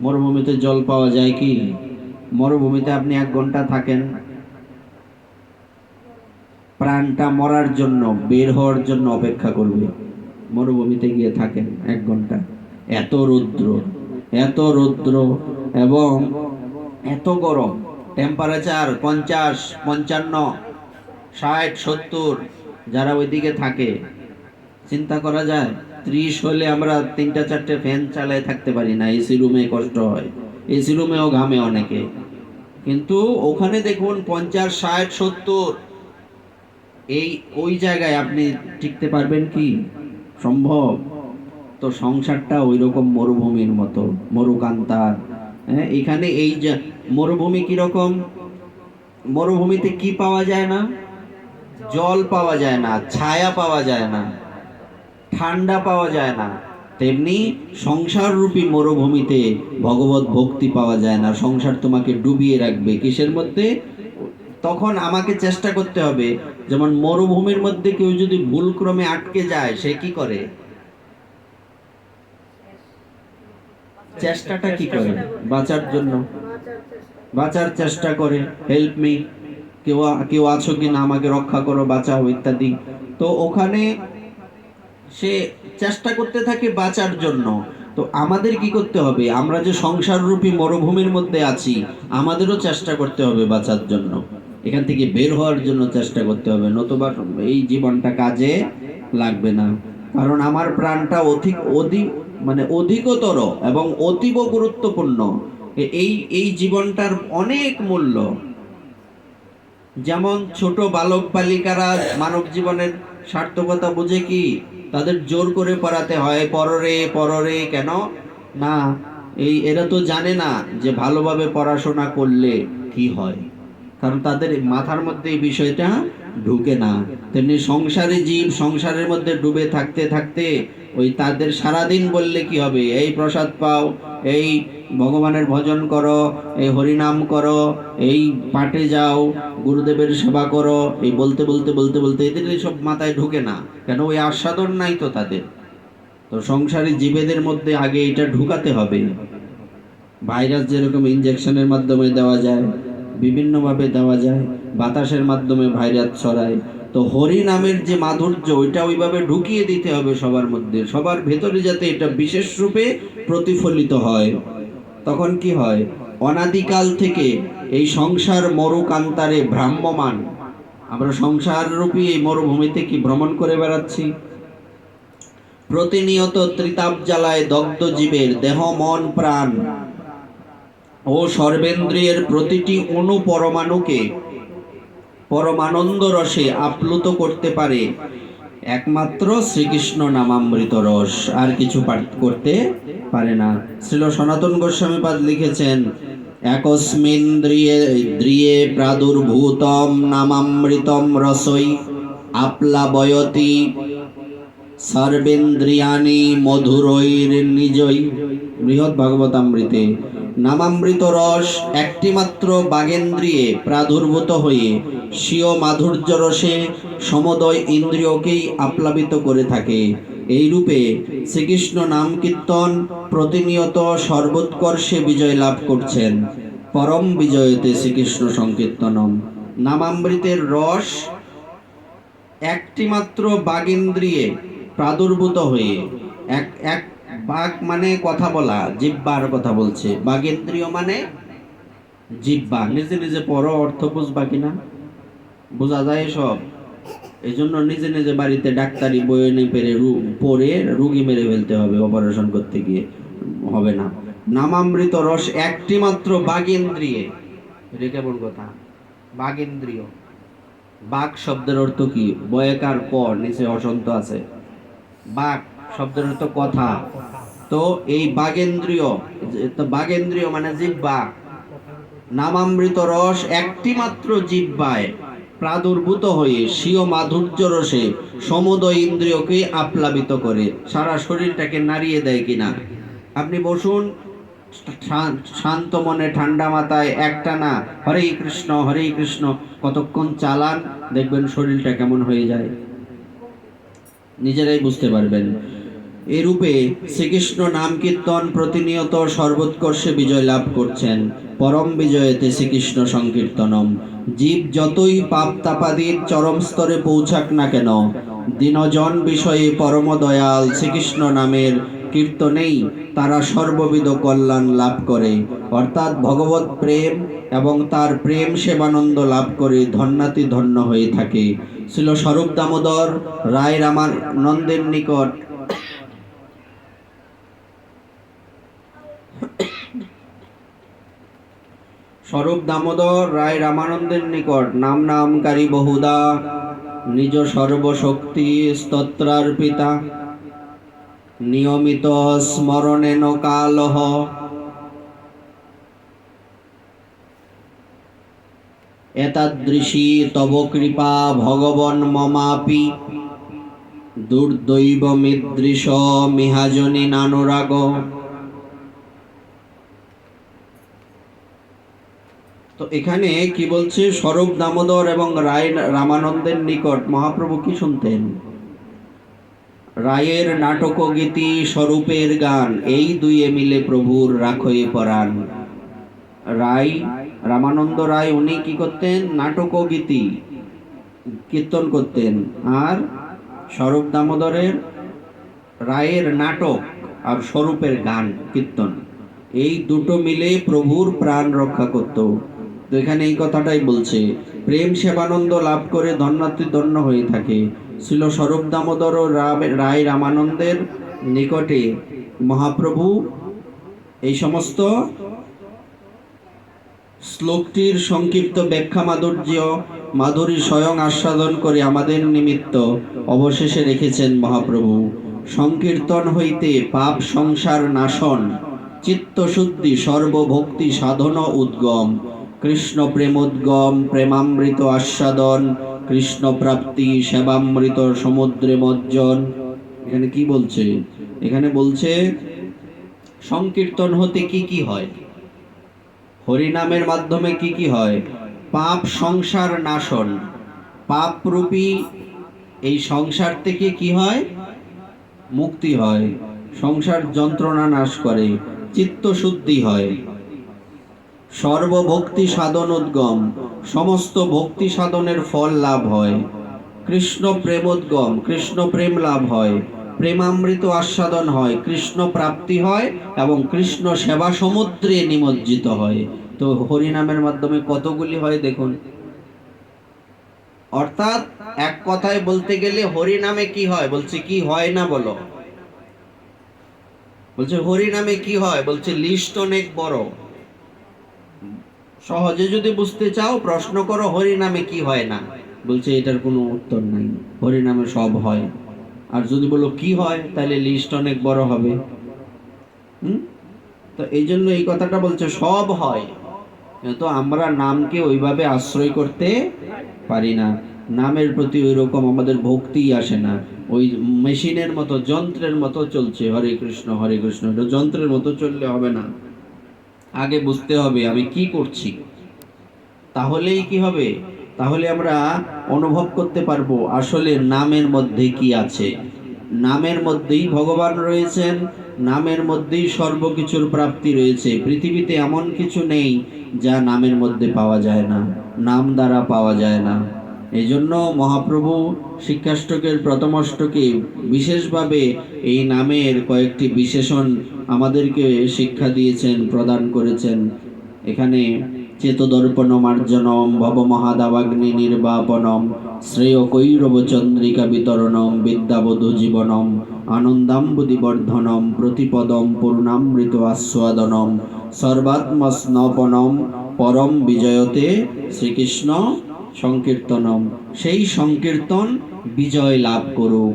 মরুভূমিতে জল পাওয়া যায় কি? মরুভূমিতে আপনি 1 ঘন্টা থাকেন, প্রাণটা মরার জন্য, বের হওয়ার জন্য অপেক্ষা করবে। মরুভূমিতে গিয়ে থাকেন 1 ঘন্টা, এত রৌদ্র, এত রৌদ্র এবং এত গরম, টেম্পারেচার 50, 55, 60, 70, যারা ওইদিকে থাকে চিন্তা করা যায়। 30 হলে আমরা 3টা 4টে ফ্যান চালায় থাকতে পারি না, এসি রুমে কষ্ট হয়, এসি রুমেও ঘামে অনেকে। কিন্তু ওখানে দেখুন 50, 60, 70, এই ওই জায়গায় আপনি টিকতে পারবেন কি? সম্ভব? তো সংসারটা ওই রকম মরুভূমির মতো, মরুকান্তার। হ্যাঁ, এখানে এই যে মরুভূমি কিরকম, মরুভূমিতে কি পাওয়া যায় না? জল পাওয়া যায় না, ছায়া পাওয়া যায় না, ঠান্ডা পাওয়া যায় না। তেমনি সংসার রূপী মরুভূমিতে ভগবত ভক্তি পাওয়া যায় না। সংসার তোমাকে ডুবিয়ে রাখবে কিসের মধ্যে? তখন আমাকে চেষ্টা করতে হবে। যেমন মরুভূমির মধ্যে কেউ যদি ভুলক্রমে আটকে যায়, সে কি করে? চেষ্টাটা কি করে? বাঁচার জন্য বাঁচার চেষ্টা করে, হেল্প মি, কেউ কেউ আছো কি না, আমাকে রক্ষা করো, বাঁচাও ইত্যাদি। তো ওখানে সে চেষ্টা করতে থাকে বাঁচার জন্য। তো আমাদের কি করতে হবে? আমরা যে সংসার রূপী মরুভূমির মধ্যে আছি, আমাদেরও চেষ্টা করতে হবে বাঁচার জন্য, এখান থেকে বের হওয়ার জন্য চেষ্টা করতে হবে, নতুবা এই জীবনটা কাজে লাগবে না। কারণ আমার প্রাণটা অধিক অধিক মানে অধিকতর এবং অতীব গুরুত্বপূর্ণ। এই এই জীবনটার অনেক মূল্য। যেমন ছোট বালক বালিকারা মানব জীবনের সার্থকতা বুঝে কি? তাদের জোর করে পড়াতে হয়, পড়রে পড়রে কেন না? এরা তো জানে না যে ভালোভাবে পড়াশোনা করলে কি হয়, কারণ তাদের মাথার মধ্যে এই বিষয়টা ঢুকে না। তেমনি সংসারে জীব সংসারের মধ্যে ডুবে থাকতে থাকতে ওই তাদের সারাদিন বললে কি হবে? এই প্রসাদ পাও, এই ভগবানের ভজন করো, এই হরিনাম করো, এই পাঠে যাও, গুরুদেবের সেবা করো, এই বলতে বলতে বলতে বলতে এদের সব মাথায় ঢুকে না। কেন? ওই আস্বাদন নাই তো তাদের। তো সংসারী জীবেদের মধ্যে আগে এটা ঢুকাতে হবে। ভাইরাস যেরকম ইনজেকশনের মাধ্যমে দেওয়া যায়, বিভিন্নভাবে দেওয়া যায়, বাতাসের মাধ্যমে ভাইরাস ছড়ায়, তো হরি নামের যে মাধুর্য ওইটা ওইভাবে ঢুকিয়ে দিতে হবে সবার মধ্যে, সবার ভেতরে, যাতে এটা বিশেষ রূপে প্রতিফলিত হয়। তখন কি হয়? অনাদিকাল থেকে এই সংসার মরুকান্তারে ভ্রাম্যমান, আমরা সংসার রূপী এই মরুভূমিতে কি ভ্রমণ করে বেড়াচ্ছি। প্রতিনিয়ত ত্রিতাপ জ্বালায় দগ্ধ জীবের দেহ মন প্রাণ ও সর্বেন্দ্রিয়ের প্রতিটি অণু পরমাণুকে পরমানন্দ রসে আপ্লুত করতে পারে একমাত্র শ্রীকৃষ্ণ নামামৃত রস, আর কিছু করতে পারে না। শ্রীল সনাতন গোস্বামী পাদ লিখেছেন, একস্মিন্দ্রিয়ে দ্রিয়ে প্রাদুর্ভূতম নামামৃতম রসই আপ্লাবয়তি সর্বেন্দ্রিয়ানি মধুরৈর নিজই। বৃহৎ ভাগবতামৃতে নামামৃত রস একটিমাত্র বাগেন্দ্রিয়ে প্রাদুর্ভূত হয়ে স্বীয় মাধুর্য রসে সমদয় ইন্দ্রিয়কেই আপ্লাবিত করে থাকে। এই রূপে শ্রীকৃষ্ণ নাম কীর্তন প্রতিনিয়ত সর্বোৎকর্ষে বিজয় লাভ করছেন। পরম বিজয়তে শ্রীকৃষ্ণ সংকীর্তনম। নামামৃতের রস একটিমাত্র বাগেন্দ্রিয়ে প্রাদুর্ভূত হয়ে, এক এক বাক মানে কথা বলা, জিহ্বার কথা বলছে, বাগেন্দ্রিয় মানে জিহ্বা। নিজে নিজে পড়ো, অর্থ বুঝবা কিনা? বোঝা যায় সব। এই জন্য নিজে নিজে বাড়িতে ডাক্তারি বই এনে পড়ে রুগী মেরে ফেলতে হবে, অপারেশন করতে গিয়ে হবে না। নামামৃত রস একটি মাত্র বাগেন্দ্রিয়ে, এটা কেমন কথা? বাগেন্দ্রিয়, বাক শব্দের অর্থ কি? বয়কার ক, নিচে অসন্ত আছে। বাক শব্দের অর্থ কথা। তো এই বাগেন্দ্রিয়, তো বাগেন্দ্রিয় মানে জিহ্বা। নামামৃত রস একটি মাত্র জিহ্বায় প্রাদুর্ভূত হয়ে স্বীয় মাধুর্য রসে সমুদয় ইন্দ্রিয়কে আপ্লাবিত করে, সারা শরীরটাকে নাড়িয়ে দেয় কিনা। আপনি বসুন শান্ত মনে ঠান্ডা মাথায় একটানা হরে কৃষ্ণ কতক্ষণ চালান, দেখবেন শরীরটা কেমন হয়ে যায়, নিজেরাই বুঝতে পারবেন। এরূপে শ্রীকৃষ্ণ নাম কীর্তন প্রতিনিয়ত সর্বোৎকর্ষে বিজয় লাভ করছেন। পরম বিজয়েতে শ্রীকৃষ্ণ সংকীর্তনম। জীব যতই পাপ তাপাদির চরম স্তরে পৌঁছাক না কেন, দীনজন বিষয়ে পরম দয়াল শ্রীকৃষ্ণ নামের কীর্তনেই তারা সর্ববিধ কল্যাণ লাভ করে, অর্থাৎ ভগবত প্রেম এবং তার প্রেম সেবানন্দ লাভ করে ধন্যাতি ধন্য হয়ে থাকে। ছিল স্বরূপ দামোদর রায় রামানন্দের নিকট স্বরূপ দামোদর রায় রামানন্দের নিকট নাম নামকারী বহুদা নিজ সর্বশক্তি স্তোত্রার্পিতা নিয়মিত স্মরণেন কালহ। এতাদৃশী তব কৃপা ভগবন মমাপি দুর্দৈবমিদৃশ মিহাজনী নানুরাগ। তো এখানে কি বলছে, স্বরূপ দামোদর এবং রায় রামানন্দের নিকট মহাপ্রভু কি শুনতেন? রায়ের নাটক গীতি, স্বরূপের গান, এই দুইয়ে মিলে প্রভুর রাখয়ে পরাণ। রায়, রামানন্দ রায় উনি কি করতেন? নাটক গীতি কীর্তন করতেন। আর স্বরূপ দামোদরের রায়ের নাটক আর স্বরূপের গান কীর্তন, এই দুটো মিলে প্রভুর প্রাণ রক্ষা করত। তো এখানে এই কথাটাই বলছে, প্রেম সেবানন্দ লাভ করে ধন্যার্থী ধন্য হয়ে থাকে। ছিল স্বরূপ দামোদর ও রায় রামানন্দের নিকটে মহাপ্রভু এই সমস্ত শ্লোকটির সংক্ষিপ্ত ব্যাখ্যা মাধুরী স্বয়ং আস্বাদন করে আমাদের নিমিত্ত অবশেষে রেখেছেন মহাপ্রভু। সংকীর্তন হইতে পাপ সংসার নাশন, চিত্তশুদ্ধি সর্বভক্তি সাধন উদ্গম, কৃষ্ণ প্রেমোদ্গম প্রেমামৃত আস্বাদন, কৃষ্ণ প্রাপ্তি সেবামৃত সমুদ্রে মজ্জন। এখানে কি বলছে? এখানে বলছে সংকীর্তন হতে কি কি হয়, হরিনামের মাধ্যমে কি কি হয়? পাপ সংসার নাশন, পাপরূপী এই সংসার থেকে কি হয়? মুক্তি হয়, সংসার যন্ত্রণা নাশ করে, চিত্ত শুদ্ধি হয়, সর্বভক্তি সাধন উদ্গম, সমস্ত ভক্তি সাধনের ফল লাভ হয়, কৃষ্ণ প্রেমোদ্গম, কৃষ্ণ প্রেম লাভ হয়, প্রেমামৃত আস্বাদন হয়, কৃষ্ণ প্রাপ্তি হয় এবং কৃষ্ণ সেবা সমুদ্রে নিমজ্জিত হয়। তো হরিনামের মাধ্যমে কতগুলি হয় দেখুন। অর্থাৎ এক কথায় বলতে গেলে হরিনামে কি হয়? বলছে কি হয় না বলো। বলছে হরিনামে কি হয়? বলছে লিস্ট অনেক বড়। সহজে যদি বুঝতে চাও প্রশ্ন করো হরিনামে কি হয় না, বলছে এটার কোনো উত্তর নাই, হরিনামে সব হয়। আর যদি বলো কি হয়, তাহলে লিস্ট অনেক বড় হবে। তো এই জন্য এই কথাটা বলছে সব হয়, কিন্তু আমরা নামকে ওইভাবে আশ্রয় করতে পারি না। নামের প্রতি ওই রকম আমাদের ভক্তি আসে না। ওই মেশিনের মতো, যন্ত্রের মতো চলছে, হরে কৃষ্ণ হরে কৃষ্ণ। যন্ত্রের মতো চললে হবে না, আগে বুঝতে হবে আমি কি করছি, তাহলেই কি হবে? তাহলে আমরা অনুভব করতে পারবো আসলে নামের মধ্যে কি আছে। নামের মধ্যেই ভগবান রয়েছেন, নামের মধ্যেই সর্বকিছুর প্রাপ্তি রয়েছে। পৃথিবীতে এমন কিছু নেই যা নামের মধ্যে পাওয়া যায় না, নাম দ্বারা পাওয়া যায় না। এই জন্য মহাপ্রভু শিক্ষাষ্টকের প্রথম অষ্টকে বিশেষভাবে এই নামের কয়েকটি বিশেষণ আমাদেরকে শিক্ষা দিয়েছেন, প্রদান করেছেন। এখানে চেতদর্পণ মার্জনম ভব মহাদাবাগ্নি নির্বাপনম, শ্রেয় কৈরব চন্দ্রিকা বিতরণম, বিদ্যাবধূ জীবনম, আনন্দাম্বুদিবর্ধনম, প্রতিপদম পূর্ণামৃত আস্বাদনম, সর্বাত্মস্নপনম, পরম বিজয়তে শ্রীকৃষ্ণ সংকীর্তনম। সেই সংকীর্তন বিজয় লাভ করুক,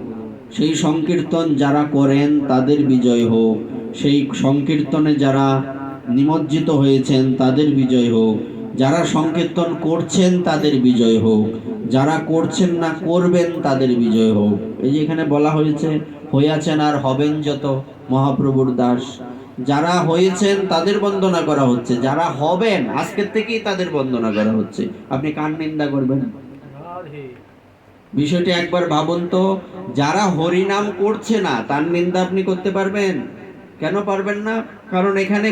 সেই সংকীর্তন যারা করেন তাদের বিজয় হোক, সেই সংকীর্তনে যারা নিমজ্জিত হয়েছেন তাদের বিজয় হোক, যারা সংকীর্তন করছেন তাদের বিজয় হোক, যারা করছেন না করবেন তাদের বিজয় হোক। এই যে এখানে বলা হয়েছে হইয়াছেন আর হবেন যত মহাপ্রভুর দাস, যারা হয়েছেন তাদের বন্দনা করা হচ্ছে, যারা হবেন আজকের থেকেই তাদের বন্দনা করা হচ্ছে। আপনি কার নিন্দা করবেন? বিষয়টি একবার ভাবুন তো, যারা হরিনাম করছে না তার নিন্দা আপনি করতে পারবেন? কেন পারবেন না? কারণ এখানে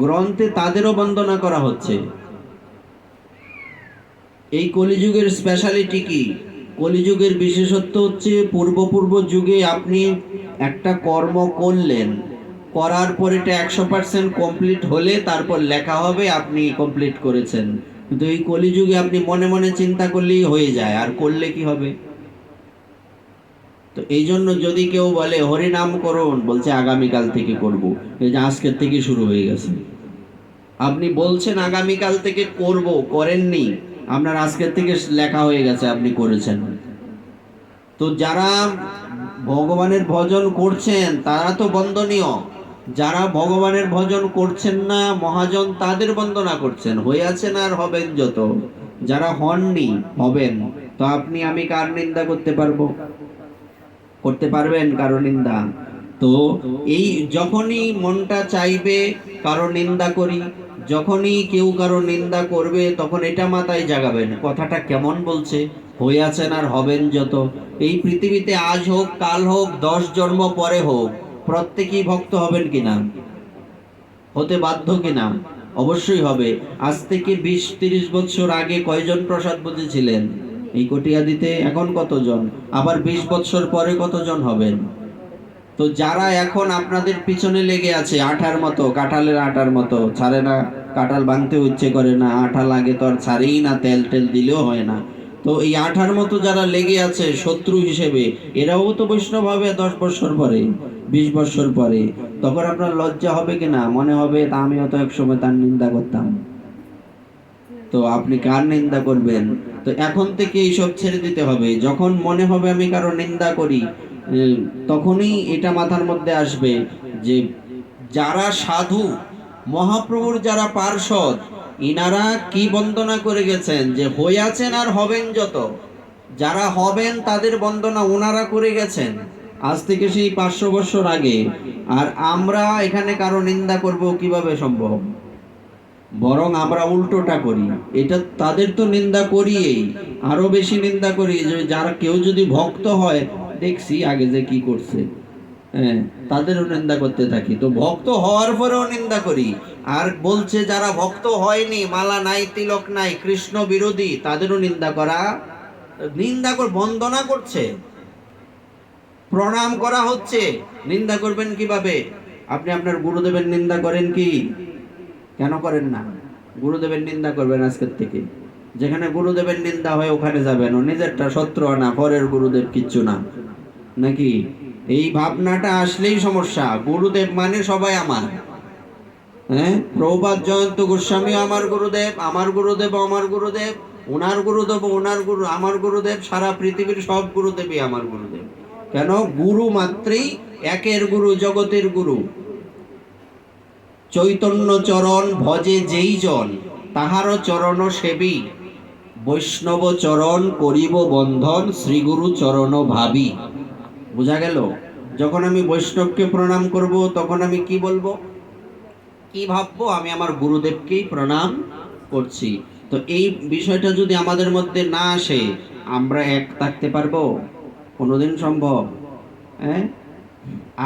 গ্রন্থে তাদেরও বন্দনা করা হচ্ছে। এই কলিযুগের স্পেশালিটি কি? কলিযুগের বিশেষত্ব হচ্ছে পূর্ব যুগে আপনি একটা কর্ম করলেন, করার পর এটা 100% কমপ্লিট হলে তারপর লেখা হবে আপনি কমপ্লিট করেছেন। কিন্তু এই কলিযুগে আপনি মনে মনে চিন্তা করলেই হয়ে যায়, আর করলে কি হবে? তো এই জন্য যদি কেউ বলে হরিনাম করুন, বলছে আগামীকাল থেকে করব, এই যে আজকের থেকে শুরু হয়ে গেছে। আপনি বলছেন আগামীকাল থেকে করব, করেননি, আপনার আজকের থেকে লেখা হয়ে গেছে, আপনি করেছেন। তো যারা ভগবানের ভজন করছেন তারা তো বন্দনীয়, যারা ভগবানের ভজন করছেন না মহাজন তাদের বন্দনা করছেন, হয়ে আছেন আর হবেন যত। যারা হননি হবেন, তো আপনি আমি কার নিন্দা করতে পারবো? করতে পারবেন কারো নিন্দা? তো এই যখনই মনটা চাইবে কারো নিন্দা করি, যখনই কেউ কারো নিন্দা করবে, তখন এটা মাথায় জাগাবেন, কথাটা কেমন বলছে, হইয়াছেন আর হবেন যত। এই পৃথিবীতে আজ হোক কাল হোক 10 জন্ম পরে হোক, প্রত্যেকেই ভক্ত হবেন কিনা? হতে বাধ্য কিনা? অবশ্যই হবে। আজ থেকে 20-30 বছর আগে কয়জন প্রসাদ বুঝেছিলেন এই কটিয়াদিতে? এখন কতজন? আবার 20 বছর পরে কতজন হবেন? তো যারা এখন আপনাদের পিছনে লেগে আছে আঠার মতো, কাঁঠালের আটার মতো, ছাড়ে না, কাঁঠাল ভাঙতে ইচ্ছে করে না, আঠা লাগে তো আর ছাড়েই না, তেল টেল দিলেও হয় না। তো এই আঠার মতো যারা লেগে আছে শত্রু হিসেবে, এরাও তো বৈষ্ণব হবে 10 বছর পরে, 20 বছর পরে। তখন আপনার লজ্জা হবে কিনা? মনে হবে তা আমিও তো একসময় তার নিন্দা করতাম। তো আপনি কার নিন্দা করবেন? তো এখন থেকে এইসব ছেড়ে দিতে হবে। যখন মনে হবে আমি কারো নিন্দা করি, তখনই এটা মাথার মধ্যে আসবে যে যারা সাধু, মহাপ্রভুর যারা পার্ষদ, ইনারা কি বন্দনা করে গেছেন যে হইয়াছেন আর হবেন যত। যারা হবেন তাদের বন্দনা ওনারা করে গেছেন আজ থেকে সেই 500 বছর আগে। আর আমরা এখানে কারো নিন্দা করব কিভাবে সম্ভব? বরং আমরা উল্টোটা করি, এটা তাদের তো নিন্দা করিই, আরো বেশি নিন্দা করি। যে যারা কেউ যদি ভক্ত হয়, দেখছি আগে যে কি করছে, হ্যাঁ, তাদেরও নিন্দা করতে থাকি। তো ভক্ত হওয়ার পরেও নিন্দা করি। আর বলছে যারা ভক্ত হয়নি, মালা নাই তিলক নাই, কৃষ্ণ বিরোধী, তাদেরও নিন্দা করা। নিন্দা করে বন্দনা করছে, প্রণাম করা হচ্ছে, নিন্দা করবেন কিভাবে? আপনি আপনার গুরুদেবের নিন্দা করেন কি? কেন করেন না? গুরুদেবের নিন্দা করবেন আজকের থেকে। যেখানে গুরুদেবের নিন্দা হয় ওখানে যাবেন, ও নিজেরটা শত্রু আনা, পরের গুরুদেব কিচ্ছু না, নাকি? এই ভাবনাটা আসলেই সমস্যা। গুরুদেব মানে সবাই আমার। হ্যাঁ, প্রভুপাদ জয়ন্ত গোস্বামী আমার গুরুদেব, আমার গুরুদেব আমার গুরুদেব, ওনার গুরুদেব ওনার গুরু, আমার গুরুদেব, সারা পৃথিবীর সব গুরুদেবই আমার গুরুদেব। কেন? গুরু মাত্রেই একের গুরু, জগতের গুরু। চৈতন্য চরণ ভজে যেই জন, তাহারও চরণ সেবী। বৈষ্ণব চরণ করিব বন্ধন, শ্রীগুরু চরণ ভাবি। বোঝা গেল? যখন আমি বৈষ্ণবকে প্রণাম করব, তখন আমি কি বলবো, কি ভাববো? আমি আমার গুরুদেবকেই প্রণাম করছি। তো এই বিষয়টা যদি আমাদের মধ্যে না আসে, আমরা এক থাকতে পারবো? কোনোদিন সম্ভব? হ্যাঁ,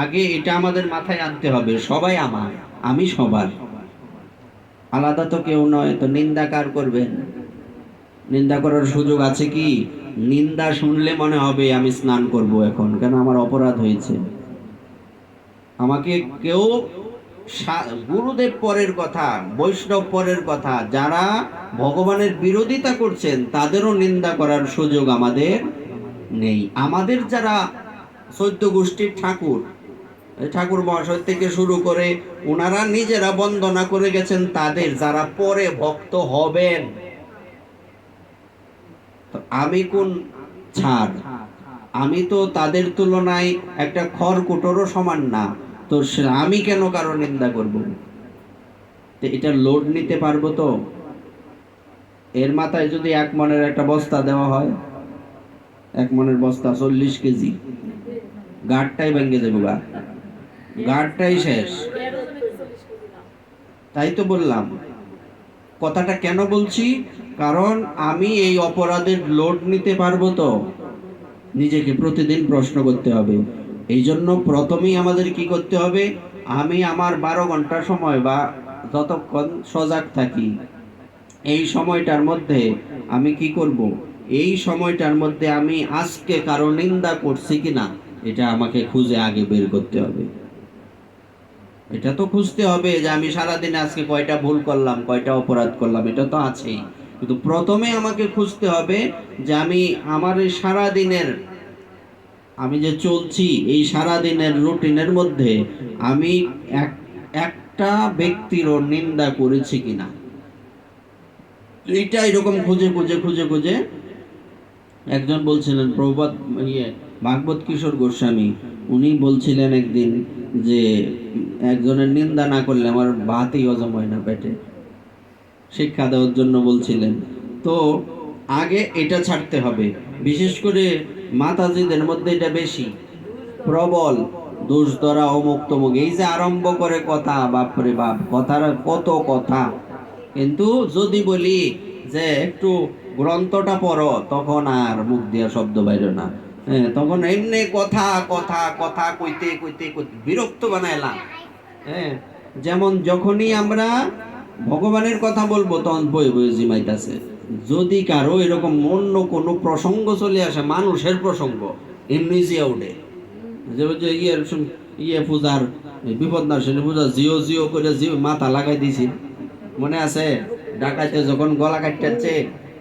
আগে এটা আমাদের মাথায় আনতে হবে, সবাই আমার, আমি সবার, আলাদা তো কেউ নয়। তো নিন্দা কার করবেন? নিন্দা করার সুযোগ আছে কি? নিন্দা শুনলে মনে হবে আমি স্নান করব এখন, কেন আমার অপরাধ হয়েছে। আমাকে কেউ গুরুদেব পরের কথা, বৈষ্ণব পরের কথা, যারা ভগবানের বিরোধিতা করছেন তাদেরও নিন্দা করার সুযোগ আমাদের নেই। আমাদের যারা 14 গোষ্ঠীর ঠাকুর, ঠাকুর মহাশয় থেকে শুরু করে ওনারা নিজেরা বন্দনা করে গেছেন তাদের, যারা পরে ভক্ত হবেন। তো আমি কোন ছাড়? আমি তো তাদের তুলনায় একটা খড়কুটোরও সমান না। তো আমি কেন কারো নিন্দা করব? তো এটা লোড নিতে পারবো তো? এর মাথায় যদি 1 মনের একটা বস্তা দেওয়া হয়, 1 মনের বস্তা 40 কেজি, গাড়টাই ভেঙে যাবে, গাড়টাই শেষ। তাই তো বললাম, কথাটা কেন বলছি? কারণ আমি এই অপরাধের লোড নিতে পারবো তো? নিজেকে প্রতিদিন প্রশ্ন করতে হবে। এই জন্য প্রথমেই আমাদের কি করতে হবে? আমি আমার 12 ঘন্টা সময় বা যতক্ষণ সজাগ থাকি, এই সময়টার মধ্যে আমি কি করব? এই সময়টার মধ্যে আমি আজকে কারো নিন্দা করছি কিনা, এটা আমাকে খুঁজে আগে বের করতে হবে। এটা তো খুঁজতে হবে যে আমি সারাদিনে আজকে কয়টা ভুল করলাম, কয়টা অপরাধ করলাম, এটা তো আছেই। কিন্তু প্রথমে আমাকে খুঁজতে হবে যে আমি আমার এই সারাদিনের, আমি যে চলছি এই সারাদিনের রুটিনের মধ্যে আমি একটা ব্যক্তিরও নিন্দা করেছি কিনা। এইটা এরকম খুঁজে খুঁজে খুঁজে খুঁজে একজন বলছিলেন, প্রভুপাদ ভাগবত কিশোর গোস্বামী, উনি বলছিলেন একদিন যে একজনের নিন্দা না করলে আমার ভাতই হজম হয় না পেটে। শিক্ষা দেওয়ার জন্য বলছিলেন। তো আগে এটা ছাড়তে হবে। বিশেষ করে মাতাজিদের মধ্যে এটা বেশি প্রবল, দোষ ধরা, অমুক তমুক, এই যে আরম্ভ করে কথা, বাপরে বাপ, কথার কত কথা। কিন্তু যদি বলি যে একটু গ্রন্থটা পড়ো, তখন আর মুখ দিয়া শব্দ বাইরে না। হ্যাঁ, তখন এমনি কথা কথা কথা কইতে কইতে কইতে বিরক্ত বানাইলাম। হ্যাঁ, যেমন যখনই আমরা ভগবানের কথা বলবো তখন বই বই জিমাইতেছে। যদি কারো এরকম অন্য কোনো প্রসঙ্গ চলে আসে, মানুষের প্রসঙ্গ, এমনি জিয়া উঠে। যে ওই যে ইয়ে পূজার, বিপদ নাশিনী পূজা জিও জিও করে জিও মাথা লাগাই দিছি, মনে আছে? ডাকাইতে যখন গলা কাটতেছে,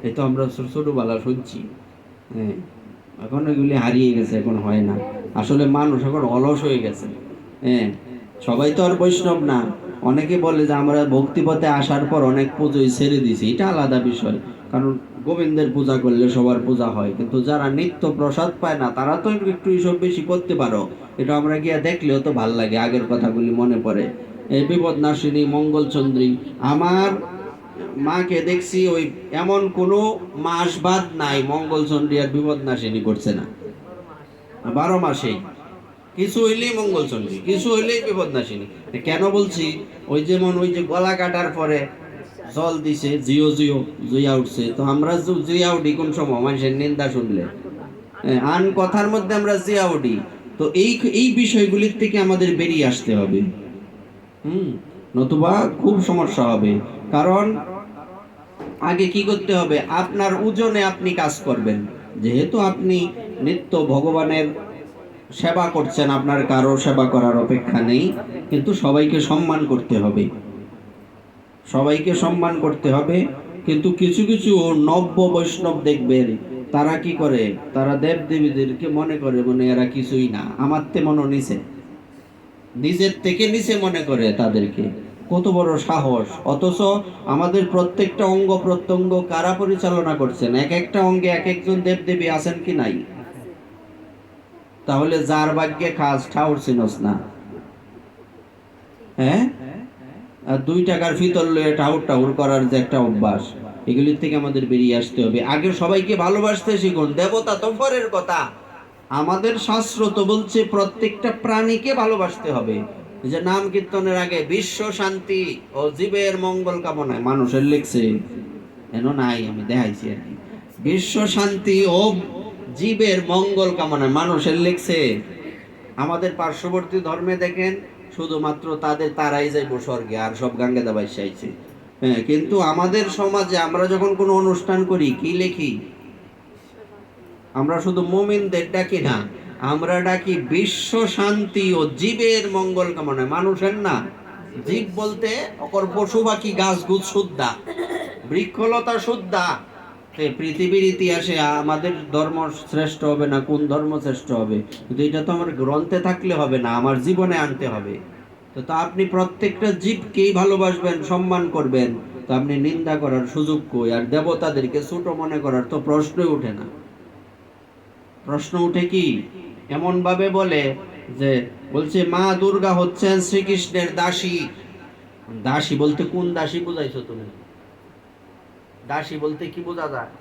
এই তো আমরা ছোটবেলা শুনছি। হ্যাঁ, এখন এগুলি হারিয়ে গেছে, এখন হয় না। আসলে মানুষ এখন অলস হয়ে গেছে। হ্যাঁ, সবাই তো আর বৈষ্ণব না। অনেকে বলে যে আমরা ভক্তিপথে আসার পর অনেক পুজোই ছেড়ে দিছি, এটা আলাদা বিষয়। কারণ গোবিন্দের পূজা করলে সবার পূজা হয়, কিন্তু যারা নিত্য প্রসাদ পায় না তারা তো একটু এসব বেশি করতে পারো। এটা আমরা গিয়া দেখলেও তো ভাল লাগে, আগের কথাগুলি মনে পড়ে। এই বিপদ নাশিনী, মঙ্গলচন্দ্রী, আমার মাকে দেখছি ওই এমন কোনো মাস বাদ নাই মঙ্গলচন্দ্রী আর বিপদ নাশিনী করছে না। 12 মাসেই কিছু হইলেই মঙ্গলচন্ডী, কিছু হইলেই বিপদ নাশিনী। কেন বলছি? ওই যেমন ওই যে গলা কাটার পরে জল দিছে, জিও জিও জুইয়া উঠছে, তো আমরা জুইয়া উঠি কোন সময়? মানুষের নিন্দা শুনলে। আন কথার মধ্যে আমরা জিয়া উঠি। তো এই এই বিষয়গুলির থেকে আমাদের বেরিয়ে আসতে হবে। নতুবা খুব সমস্যা হবে। কারণ আগে কি করতে হবে? আপনার ওজনে আপনি কাজ করবেন। যেহেতু আপনি নিত্য ভগবানের সেবা করছেন, আপনার কারো সেবা করার অপেক্ষা নেই, কিন্তু সবাইকে সম্মান করতে হবে, সবাইকে সম্মান করতে হবে। কিন্তু কিছু কিছু নব্য বৈষ্ণব দেখবেন, তারা কি করে? তারা দেব দেবীদেরকে মনে করে মনে এরা কিছুই না, আমার তে মনে নিছে, নিজের থেকে নিচে মনে করে তাদেরকে। কত বড় সাহস! অথচ আমাদের প্রত্যেকটা অঙ্গ প্রত্যঙ্গ কারা পরিচালনা করছেন? এক একটা অঙ্গে এক একজন দেব দেবী আছেন কি নাই? তাহলে যার ভাগ্যে খাস ঠাউর চিনস না। হ্যাঁ, আর 2 টাকার ফিতর লয়ে ঠাউর ঠাউর করার যে একটা অভ্যাস, এগুলির থেকে আমাদের বেরিয়ে আসতে হবে। আগে সবাইকে ভালোবাসতে শিখুন। দেবতা তো পরের কথা, আমাদের শাস্ত্র তো বলছে প্রত্যেকটা প্রাণীকে ভালোবাসতে হবে। এই যে নাম কীর্তনের আগে বিশ্ব শান্তি ও জীবের মঙ্গল কামনায়, মানুষের লিখছে, এন নাই, আমি দেখাইছি আর কি। বিশ্ব শান্তি ও জীবের মঙ্গল কামনায় মানুষের লিখছে। আমাদের পার্শ্ববর্তী ধর্মে দেখেন শুধুমাত্র তারাই যাইব স্বর্গে, আর সব গাঙ্গে দাবাই চাইছে। হ্যাঁ, কিন্তু আমাদের সমাজে আমরা যখন কোনো অনুষ্ঠান করি কি লিখি? আমরা শুধু মুমিনদের ডাকি না, আমরা ডাকি বিশ্ব শান্তি ও জীবের মঙ্গল কামনায়, মানুষের না। জীব বলতে অকর পশু পাখি গাছ গুছ শুদ্ধা, বৃক্ষলতা শুদ্ধা। পৃথিবীর ইতিহাসে আমাদের ধর্ম শ্রেষ্ঠ হবে না, কোন ধর্ম শ্রেষ্ঠ হবে, কিন্তু এটা তো আমার গ্রন্থে থাকলে হবে না, আমার জীবনে আনতে হবে। তো আপনি প্রত্যেকটা জীবকেই ভালোবাসবেন, সম্মান করবেন, তো আপনি নিন্দা করার সুযোগ কই? আর দেবতাদেরকে ছোট মনে করার তো প্রশ্নই ওঠে না। প্রশ্ন উঠে কি? এমন ভাবে বলে যে, বলছে মা দুর্গা হচ্ছেন শ্রীকৃষ্ণের দাসী। দাসী বলতে কোন দাসী বুঝাইছো তুমি? দাসী বলতে কি বোঝা যায়?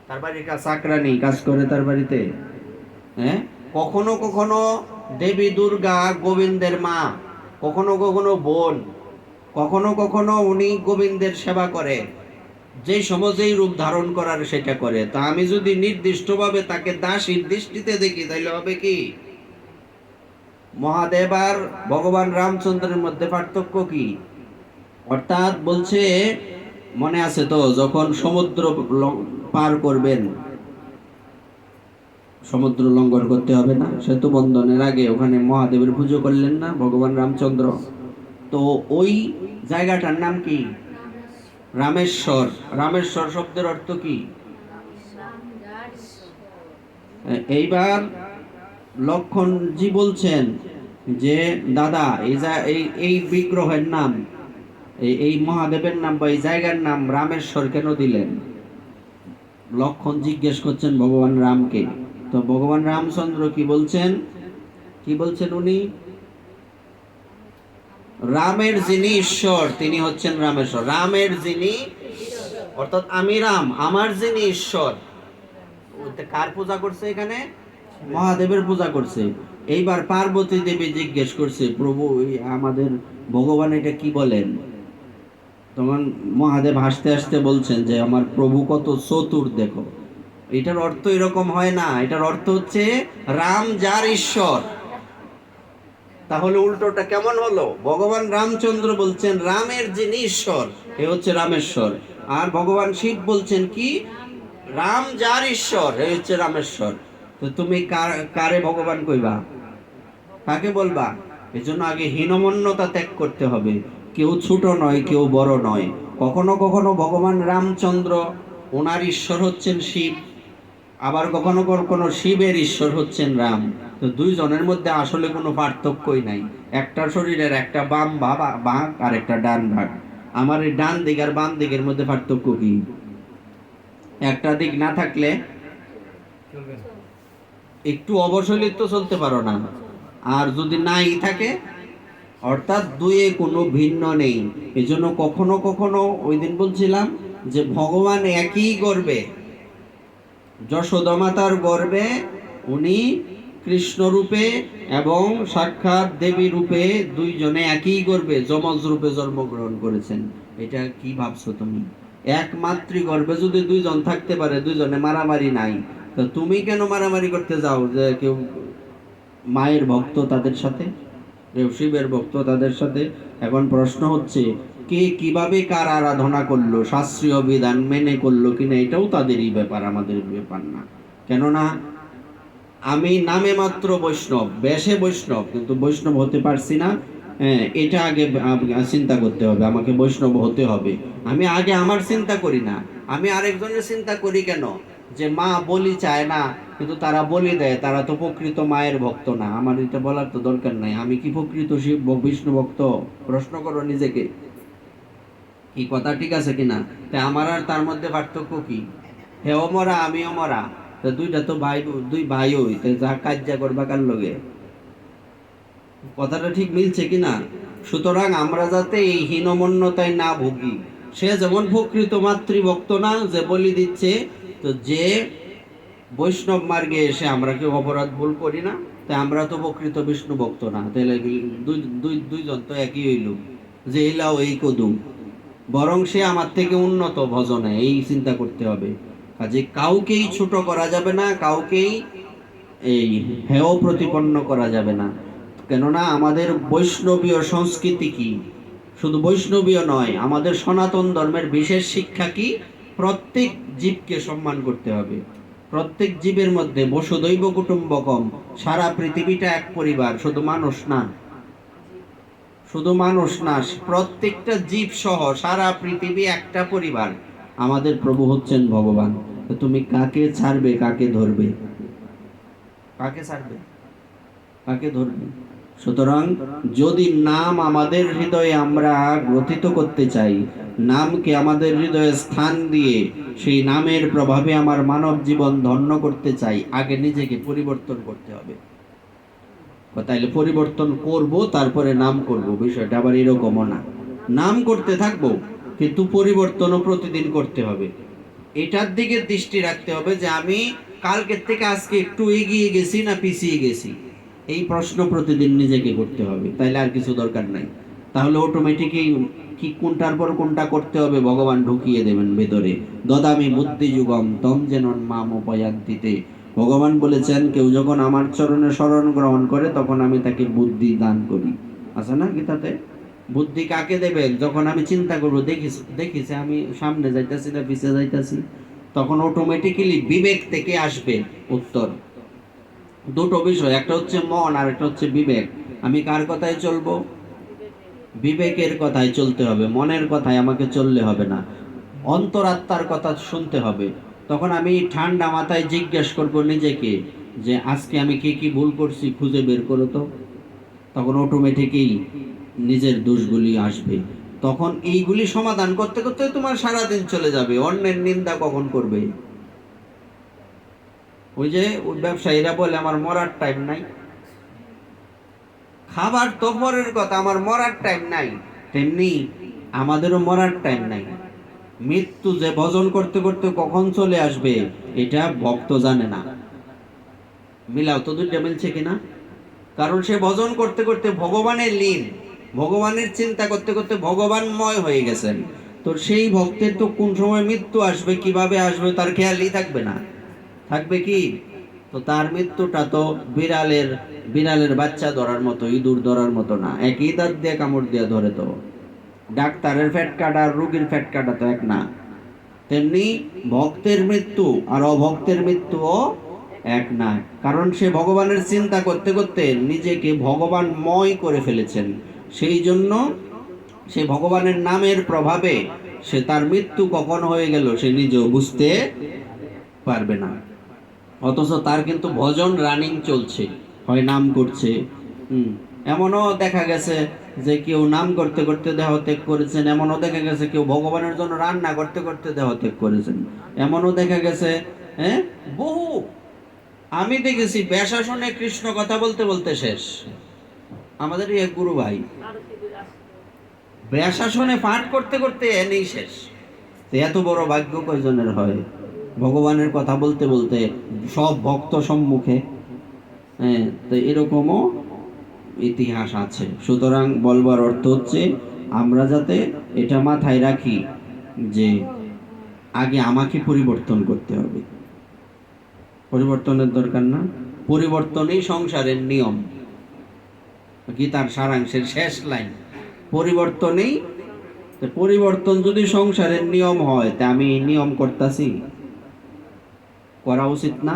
তার বাড়ির কাজ চাকরানি কাজ করে তার বাড়িতে। হ্যাঁ, কখনো কখনো দেবী দুর্গা গোবিন্দের মা, কখনো কখনো বোন, কখনো কখনো উনি গোবিন্দের সেবা করে। যে সমাজেই রূপ ধারণ করার সেটা করে। তা আমি যদি নির্দিষ্টভাবে তাকে দাসীর দৃষ্টিতে দেখি, তাইলে হবে কি? মহাদেব আর ভগবান রামচন্দ্রের মধ্যে পার্থক্য কি? অর্থাৎ বলছে, মনে আছে তো, যখন সমুদ্র পার করবেন, সমুদ্র লঙ্ঘন করতে হবে না, সেতু বন্ধনের আগে ওখানে মহাদেবের পুজো করলেন না ভগবান রামচন্দ্র? তো ওই জায়গাটার নাম কি? রামেশ্বর। রামেশ্বর শব্দের অর্থ কি? এইবার লক্ষণজি বলছেন যে দাদা, এই বিগ্রহের নাম, এই মহাদেবের নাম বা এই জায়গার নাম রামেশ্বর কেন দিলেন? লক্ষণ জিজ্ঞেস করছেন ভগবান রামকে। তো ভগবান রামচন্দ্র কি বলছেন? কি বলছেন উনি? রামের যিনি ঈশ্বর তিনি হচ্ছেন রামেশ্বর। রামের যিনি অর্থাৎ আমি রাম, আমার যিনি ঈশ্বর। কার পূজা করছে এখানে? মহাদেবের পূজা করছে। এইবার পার্বতী দেবী জিজ্ঞেস করছে, প্রভু আমাদের ভগবান এটা কি বলেন? তখন মহাদেব হাসতে হাসতে বলছেন যে আমার প্রভু কত চতুর দেখো। এটার অর্থ এরকম হয় না, এটার অর্থ হচ্ছে রাম যার ঈশ্বর। তাহলে উল্টোটা কেমন হলো? ভগবান রামচন্দ্র বলছেন রামের যিনি ঈশ্বর, এ হচ্ছে রামেশ্বর। আর ভগবান শিব বলছেন কি, রাম যার ঈশ্বর, এ হচ্ছে রামেশ্বর। তো তুমি কারে ভগবান কইবা? কাকে বলবা? এজন্য আগে হীনমন্যতা ত্যাগ করতে হবে। কেউ ছোট নয়, কেউ বড় নয়। কখনো কখনো ভগবান রামচন্দ্র, ওনার ঈশ্বর হচ্ছেন শিব, আবার কখনো কখনো শিবের ঈশ্বর হচ্ছেন রাম। তো দুইজনের মধ্যে আসলে কোনো পার্থক্যই নাই। একটা শরীরের একটা বাম ভাগ আর একটা ডান ভাগ। আমার এই ডান দিক আর বাম দিকের মধ্যে পার্থক্য কি? একটা দিক না থাকলে একটু অবসলিত তো চলতে পারো না, আর যদি নাই থাকে অর্থাৎ দুয়ে কোনো ভিন্ন নেই। এজন্য কখনো কখনো ওই দিন বলছিলাম যে ভগবান একই গর্বে, যশোদা মাতার গর্বে উনি কৃষ্ণ রূপে এবং সাক্ষাৎ দেবী রূপে দুইজনে একই গর্বে যমজ রূপে জন্মগ্রহণ করেছেন। এটা কি ভাবছো তুমি? এক মাতৃগর্ভে যদি দুইজন থাকতে পারে, দুইজনে মারামারি নাই, তো তুমি কেন মারামারি করতে যাও যে কেউ মায়ের ভক্ত তাদের সাথে, কেউ শিবের ভক্ত তাদের সাথে? এখন প্রশ্ন হচ্ছে কে কিভাবে কার আরাধনা করলো, শাস্ত্রীয় বিধান মেনে করলো কিনা, এটাও তাদেরই ব্যাপার, আমাদের ব্যাপার না। কেননা আমি নামে মাত্র বৈষ্ণব, বেশে বৈষ্ণব, কিন্তু বৈষ্ণব হতে পারছি না। হ্যাঁ, এটা আগে চিন্তা করতে হবে, আমাকে বৈষ্ণব হতে হবে। আমি আগে আমার চিন্তা করি না, আমি আরেকজনের চিন্তা করি কেন? যে মা বলি চায় না কিন্তু তারা বলি দেয়, তারা তো প্রকৃত মায়ের ভক্ত না। আমার এটা বলার তো দরকার নাই, আমি কি প্রকৃত শিব বিষ্ণু ভক্ত? প্রশ্ন করো নিজেকে, কি কথা ঠিক আছে কিনা? তাই আমার আর তার মধ্যে পার্থক্য কি? হেও মরা আমিও মরা, তো দুইটা তো ভাই, দুই ভাই হই, তো যা কাজ্যা করবা কার লগে? কথাটা ঠিক মিলছে কিনা? সুতরাং আমরা যাতে এই হীনমন্যতায় না ভুগি। সে যেমন প্রকৃত মাতৃভক্ত না, যে বলি দিচ্ছে, তো যে বৈষ্ণব মার্গে এসে আমরা কেউ অপরাধ ভুল করি না, তাই আমরা তো প্রকৃত বিষ্ণু ভক্ত না। তাহলে দুইজন তো একই হইল, যে এলাও এই কদু, বরং সে আমার থেকে উন্নত ভজনে, এই চিন্তা করতে হবে। কাজে কাউকেই ছোট করা যাবে না, কাউকেই এই হেয় প্রতিপন্ন করা যাবে না। কেননা আমাদের বৈষ্ণবীয় সংস্কৃতি কি? শুধু বৈষ্ণবীয় নয়, আমাদের সনাতন ধর্মের বিশেষ শিক্ষা কি? প্রত্যেক জীবকে সম্মান করতে হবে। প্রত্যেক জীবের মধ্যে বসুদৈব কুটুম্বকম, সারা পৃথিবীটা এক পরিবার, শুধু মানুষ না, শুধু মানুষ না, প্রত্যেকটা জীব সহ সারা পৃথিবী একটা পরিবার। আমাদের প্রভু হচ্ছেন ভগবান। তো তুমি কাকে ছাড়বে, কাকে ধরবে? কাকে ছাড়বে, কাকে ধরবে? সুতরাং যদি নাম আমাদের হৃদয়ে আমরা গ্রথিত করতে চাই, নামকে আমাদের হৃদয়ে স্থান দিয়ে সেই নামের প্রভাবে আমার মানব জীবন ধন্য করতে চাই, আগে নিজেকে পরিবর্তন করতে হবে। তাইলে পরিবর্তন করব তারপরে নাম করব, বিষয়টা আবার এরকমও না। নাম করতে থাকবো কিন্তু পরিবর্তনও প্রতিদিন করতে হবে। এটার দিকে দৃষ্টি রাখতে হবে যে আমি কালকের থেকে আজকে একটু এগিয়ে গেছি না পিছিয়ে গেছি, এই প্রশ্ন প্রতিদিন নিজেকে করতে হবে, তাইলে আর কিছু দরকার নাই। তাহলে অটোমেটিকই কি কোনটার পর কোনটা করতে হবে ভগবান ঢুকিয়ে দেবেন ভেতরে। দদামি বুদ্ধি যুগম তম যেন মাম উপয়ান্তিতে। ভগবান বলেছেন কেউ যখন আমার চরণে শরণ গ্রহণ করে তখন আমি তাকে বুদ্ধি দান করি। আছে না গীতাতে? বুদ্ধি কাকে দেবেন? যখন আমি চিন্তা করবো, দেখিছে আমি সামনে যাইতাছি না পিছিয়ে যাইতাছি, তখন অটোমেটিক্যালি বিবেক থেকে আসবে উত্তর। দুটো বিষয়, একটা হচ্ছে মন আর একটা হচ্ছে বিবেক। আমি কার কথায় চলবো? বিবেকের কথায় চলতে হবে, মনের কথায় আমাকে চললে হবে না। অন্তরাত্মার কথা শুনতে হবে। তখন আমি ঠান্ডা মাথায় জিজ্ঞেস করব নিজেকে যে আজকে আমি কি কি ভুল করছি খুঁজে বের করো তো। তখন অটোমেটিকই নিজের দোষগুলি আসবে। তখন এইগুলি সমাধান করতে করতে তোমার সারাদিন চলে যাবে। অন্যের নিন্দা কখন করবে? ওই যে ব্যবসায়ীরা বলে আমার মরার টাইম নাই। খাবার তো পরের কথা, আমার মরার টাইম নাই। তেমনি আমাদেরও মরার টাইম নাই। মৃত্যু যে ভজন করতে করতে কখন চলে আসবে এটা ভক্ত জানে না। মিলাও তো, দুইটা মিলছে কিনা? কারণ সে ভজন করতে করতে ভগবানের লীন, ভগবানের চিন্তা করতে করতে ভগবানময় হয়ে গেছেন। তো সেই ভক্তের তো কোন সময় মৃত্যু আসবে, কিভাবে আসবে, তার খেয়ালই থাকবে না। থাকবে কি? তো তার মৃত্যুটা তো বিড়ালের বিড়ালের বাচ্চা ধরার মতো, ইঁদুর ধরার মতো না। একই দাঁত দিয়ে কামড় দিয়ে ধরে তো। ডাক্তারের ফ্যাট কাটা আর রোগীর ফ্যাট কাটা তো এক না। তেমনি ভক্তের মৃত্যু আর অভক্তের মৃত্যুও এক না। কারণ সে ভগবানের চিন্তা করতে করতে নিজেকে ভগবানময় করে ফেলেছেন। সেই জন্য সে ভগবানের নামের প্রভাবে সে তার মৃত্যু কখন হয়ে গেল সে নিজেও বুঝতে পারবে না। অথচ তার কিন্তু ভজন রানিং চলছে, হয় নাম করছে। এমনও দেখা গেছে যে কেউ নাম করতে করতে দেহ ত্যাগ করেছেন, এমনও দেখা গেছে কেউ ভগবানের জন্য রান্না করতে করতে দেহ ত্যাগ করেছেন, এমনও দেখা গেছে। হ্যাঁ, বহু আমি দেখেছি ব্যাসাসনে কৃষ্ণ কথা বলতে বলতে শেষ। আমাদের এক গুরু ভাই ব্যাসাসনে পাঠ করতে করতে এনেই শেষ। তো এত বড় ভাগ্য কয়জনের হয় ভগবানের কথা বলতে বলতে সব ভক্ত সম্মুখে? হ্যাঁ, তো এরকমও ইতিহাস আছে। সুতরাং বলবার অর্থ হচ্ছে আমরা যাতে এটা মাথায় রাখি যে আগে আমাকে পরিবর্তন করতে হবে। পরিবর্তনের দরকার না? পরিবর্তনই সংসারের নিয়ম। গীতার সারাংশের শেষ লাইন পরিবর্তনই। পরিবর্তন যদি সংসারের নিয়ম হয় তা আমি নিয়ম করতেছি, করা উচিত না।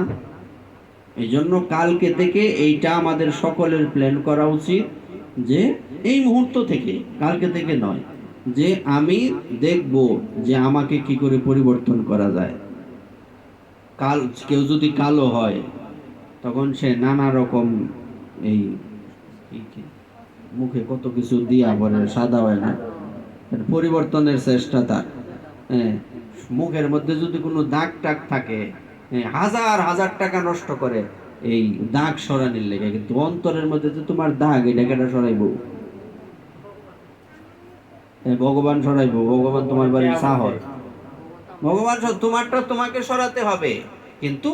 এই জন্য কালকে থেকে এইটা আমাদের সকলের প্ল্যান করা উচিত যে এই মুহূর্ত থেকে, কালকে থেকে নয়, যে আমি দেখব যে আমাকে কি করে পরিবর্তন করা যায়। কাল কেউ যদি কালো হয় তখন সে নানা রকম এই মুখে কত কিছু দিয়া বলে সাদা হয় না, পরিবর্তনের চেষ্টা তার। হ্যাঁ, মুখের মধ্যে যদি কোনো দাগ টাগ থাকে, হাজার হাজার টাকা নষ্ট করে এই দাগ সরানির লেগে, কিন্তু অন্তরের মধ্যে যে তোমার দাগ এটা কেটা সরাইবো? ভগবান সরাইবো? ভগবান তোমার বাড়ির সাহর? ভগবান তোমারটা তোমাকে সরাতে হবে, কিন্তু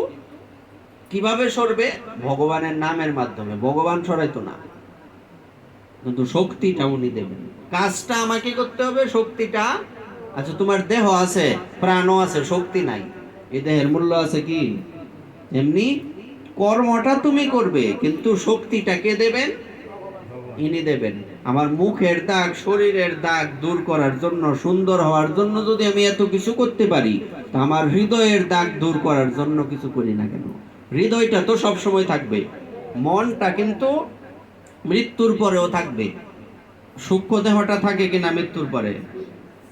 কিভাবে সরবে? ভগবানের নামের মাধ্যমে। ভগবান সরাইতো না, কিন্তু শক্তিটা উনি দেবেন। কাজটা আমাকে করতে হবে, শক্তিটা। আচ্ছা, তোমার দেহ আছে, প্রাণও আছে, শক্তি নাই, এই দেহের মূল্য আছে কি? এমনি কর্মটা তুমি করবে, কিন্তু শক্তিটা কে দেবেন? ইনি দেবেন। আমার মুখের দাগ, শরীরের দাগ দূর করার জন্য, সুন্দর হওয়ার জন্য যদি আমি এত কিছু করতে পারি, তা আমার হৃদয়ের দাগ দূর করার জন্য কিছু করি না কেন? হৃদয়টা তো সব সময় থাকবে, মনটা কিন্তু মৃত্যুর পরেও থাকবে। সূক্ষ্ম দেহটা থাকে কিনা মৃত্যুর পরে?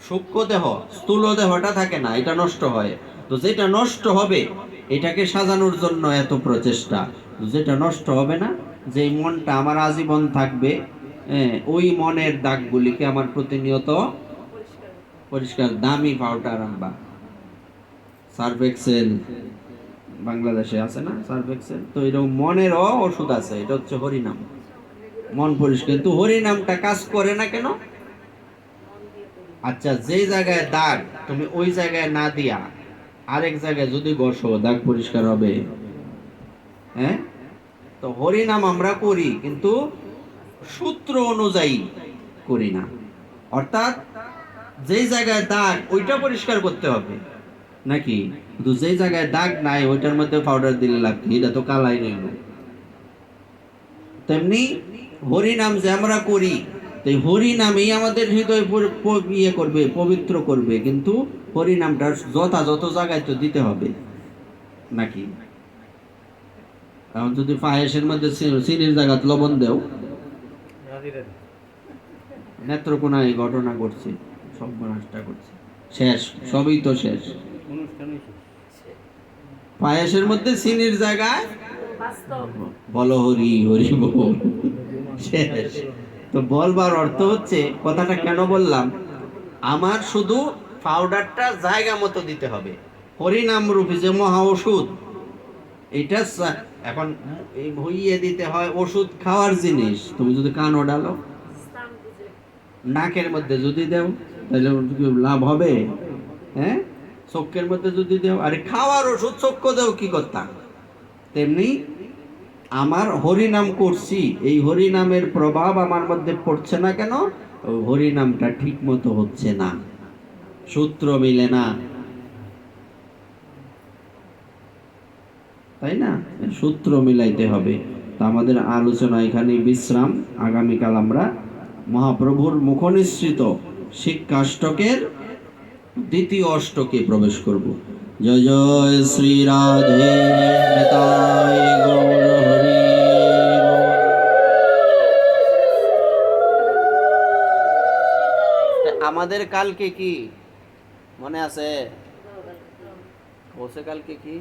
সূক্ষ্ম দেহ, স্থূল দেহটা থাকে না, এটা নষ্ট হয়। তো যেটা নষ্ট হবে এটাকে সাজানোর জন্য এত প্রচেষ্টা। যেটা নষ্ট হবে না, যে মনটা আমার আজীবন থাকবে, ওই মনের দাগগুলিকে আমার প্রতিনিয়ত পরিষ্কার। দামি পাউডার আনবা, সার্ফ এক্সেল, বাংলাদেশে আছে না সার্ফ এক্সেল? তো এরকম মনেরও ওষুধ আছে, এটা হচ্ছে হরিনাম। মন পরিষ্কার, কিন্তু হরিনামটা কাজ করে না কেন? আচ্ছা, যে জায়গায় দাগ তুমি ওই জায়গায় না দিয়া আরেক জায়গায় যদি বসো, দাগ পরিষ্কার হবে? হ্যাঁ, তো হরিনাম আমরা করি কিন্তু সূত্র অনুযায়ী করি না। অর্থাৎ যে জায়গায় দাগ ওইটা পরিষ্কার করতে হবে নাকি? কিন্তু যে জায়গায় দাগ নাই ওইটার মধ্যে পাউডার দিলে লাভ কি? এটা তো কালাই রইল। তেমনি হরিনাম যে আমরা করি, তাই হরিনামই আমাদের হৃদয় ইয়ে করবে, পবিত্র করবে, কিন্তু হরিনামটা যথাযথ জায়গায় তো দিতে হবে নাকি? এখন যদি পায়েসের মধ্যে চিনির জায়গায় লবণ দেও, নেত্রকোনায় ঘটনা ঘটছে, সব মানুষটা করছে, শেষ, সবই তো শেষ। পায়েসের মধ্যে চিনির জায়গায় বলো হরি হরি বল, শেষ। তো বলবার অর্থ হচ্ছে, কথাটা কেন বললাম, আমার শুধু পাউডারটা জায়গা মতো দিতে হবে। হরিনাম রূপী যে মহা ওষুধ, এটা এখন এই ভইয়ে দিতে হয়। ওষুধ খাওয়ার জিনিস, তুমি যদি কানও ডালো, নাকের মধ্যে যদি দেও, তাহলে লাভ হবে? হ্যাঁ, চোখের মধ্যে যদি দেও, আরে খাওয়ার ওষুধ চক্ষু দেও কি করতাম, তেমনি আমার হরি নাম করছি, এই হরি নামের প্রভাব আমার মধ্যে পড়ছে না কেন? ওই হরি নামটা ঠিক মতো হচ্ছে না, সূত্র মিলে না, তাই না? সূত্র মিলাইতে হবে। তা আমাদের আলোচনা এখানে বিশ্রাম। আগামীকাল আমরা মহাপ্রভুর মুখনিসৃত শিক্ষাষ্টকের দ্বিতীয় অষ্টকে প্রবেশ করব। জয় জয় শ্রী রাধে নিতাই গৌর হরি বল। আমাদের কালকে কি মনে আছে? কালকে কি?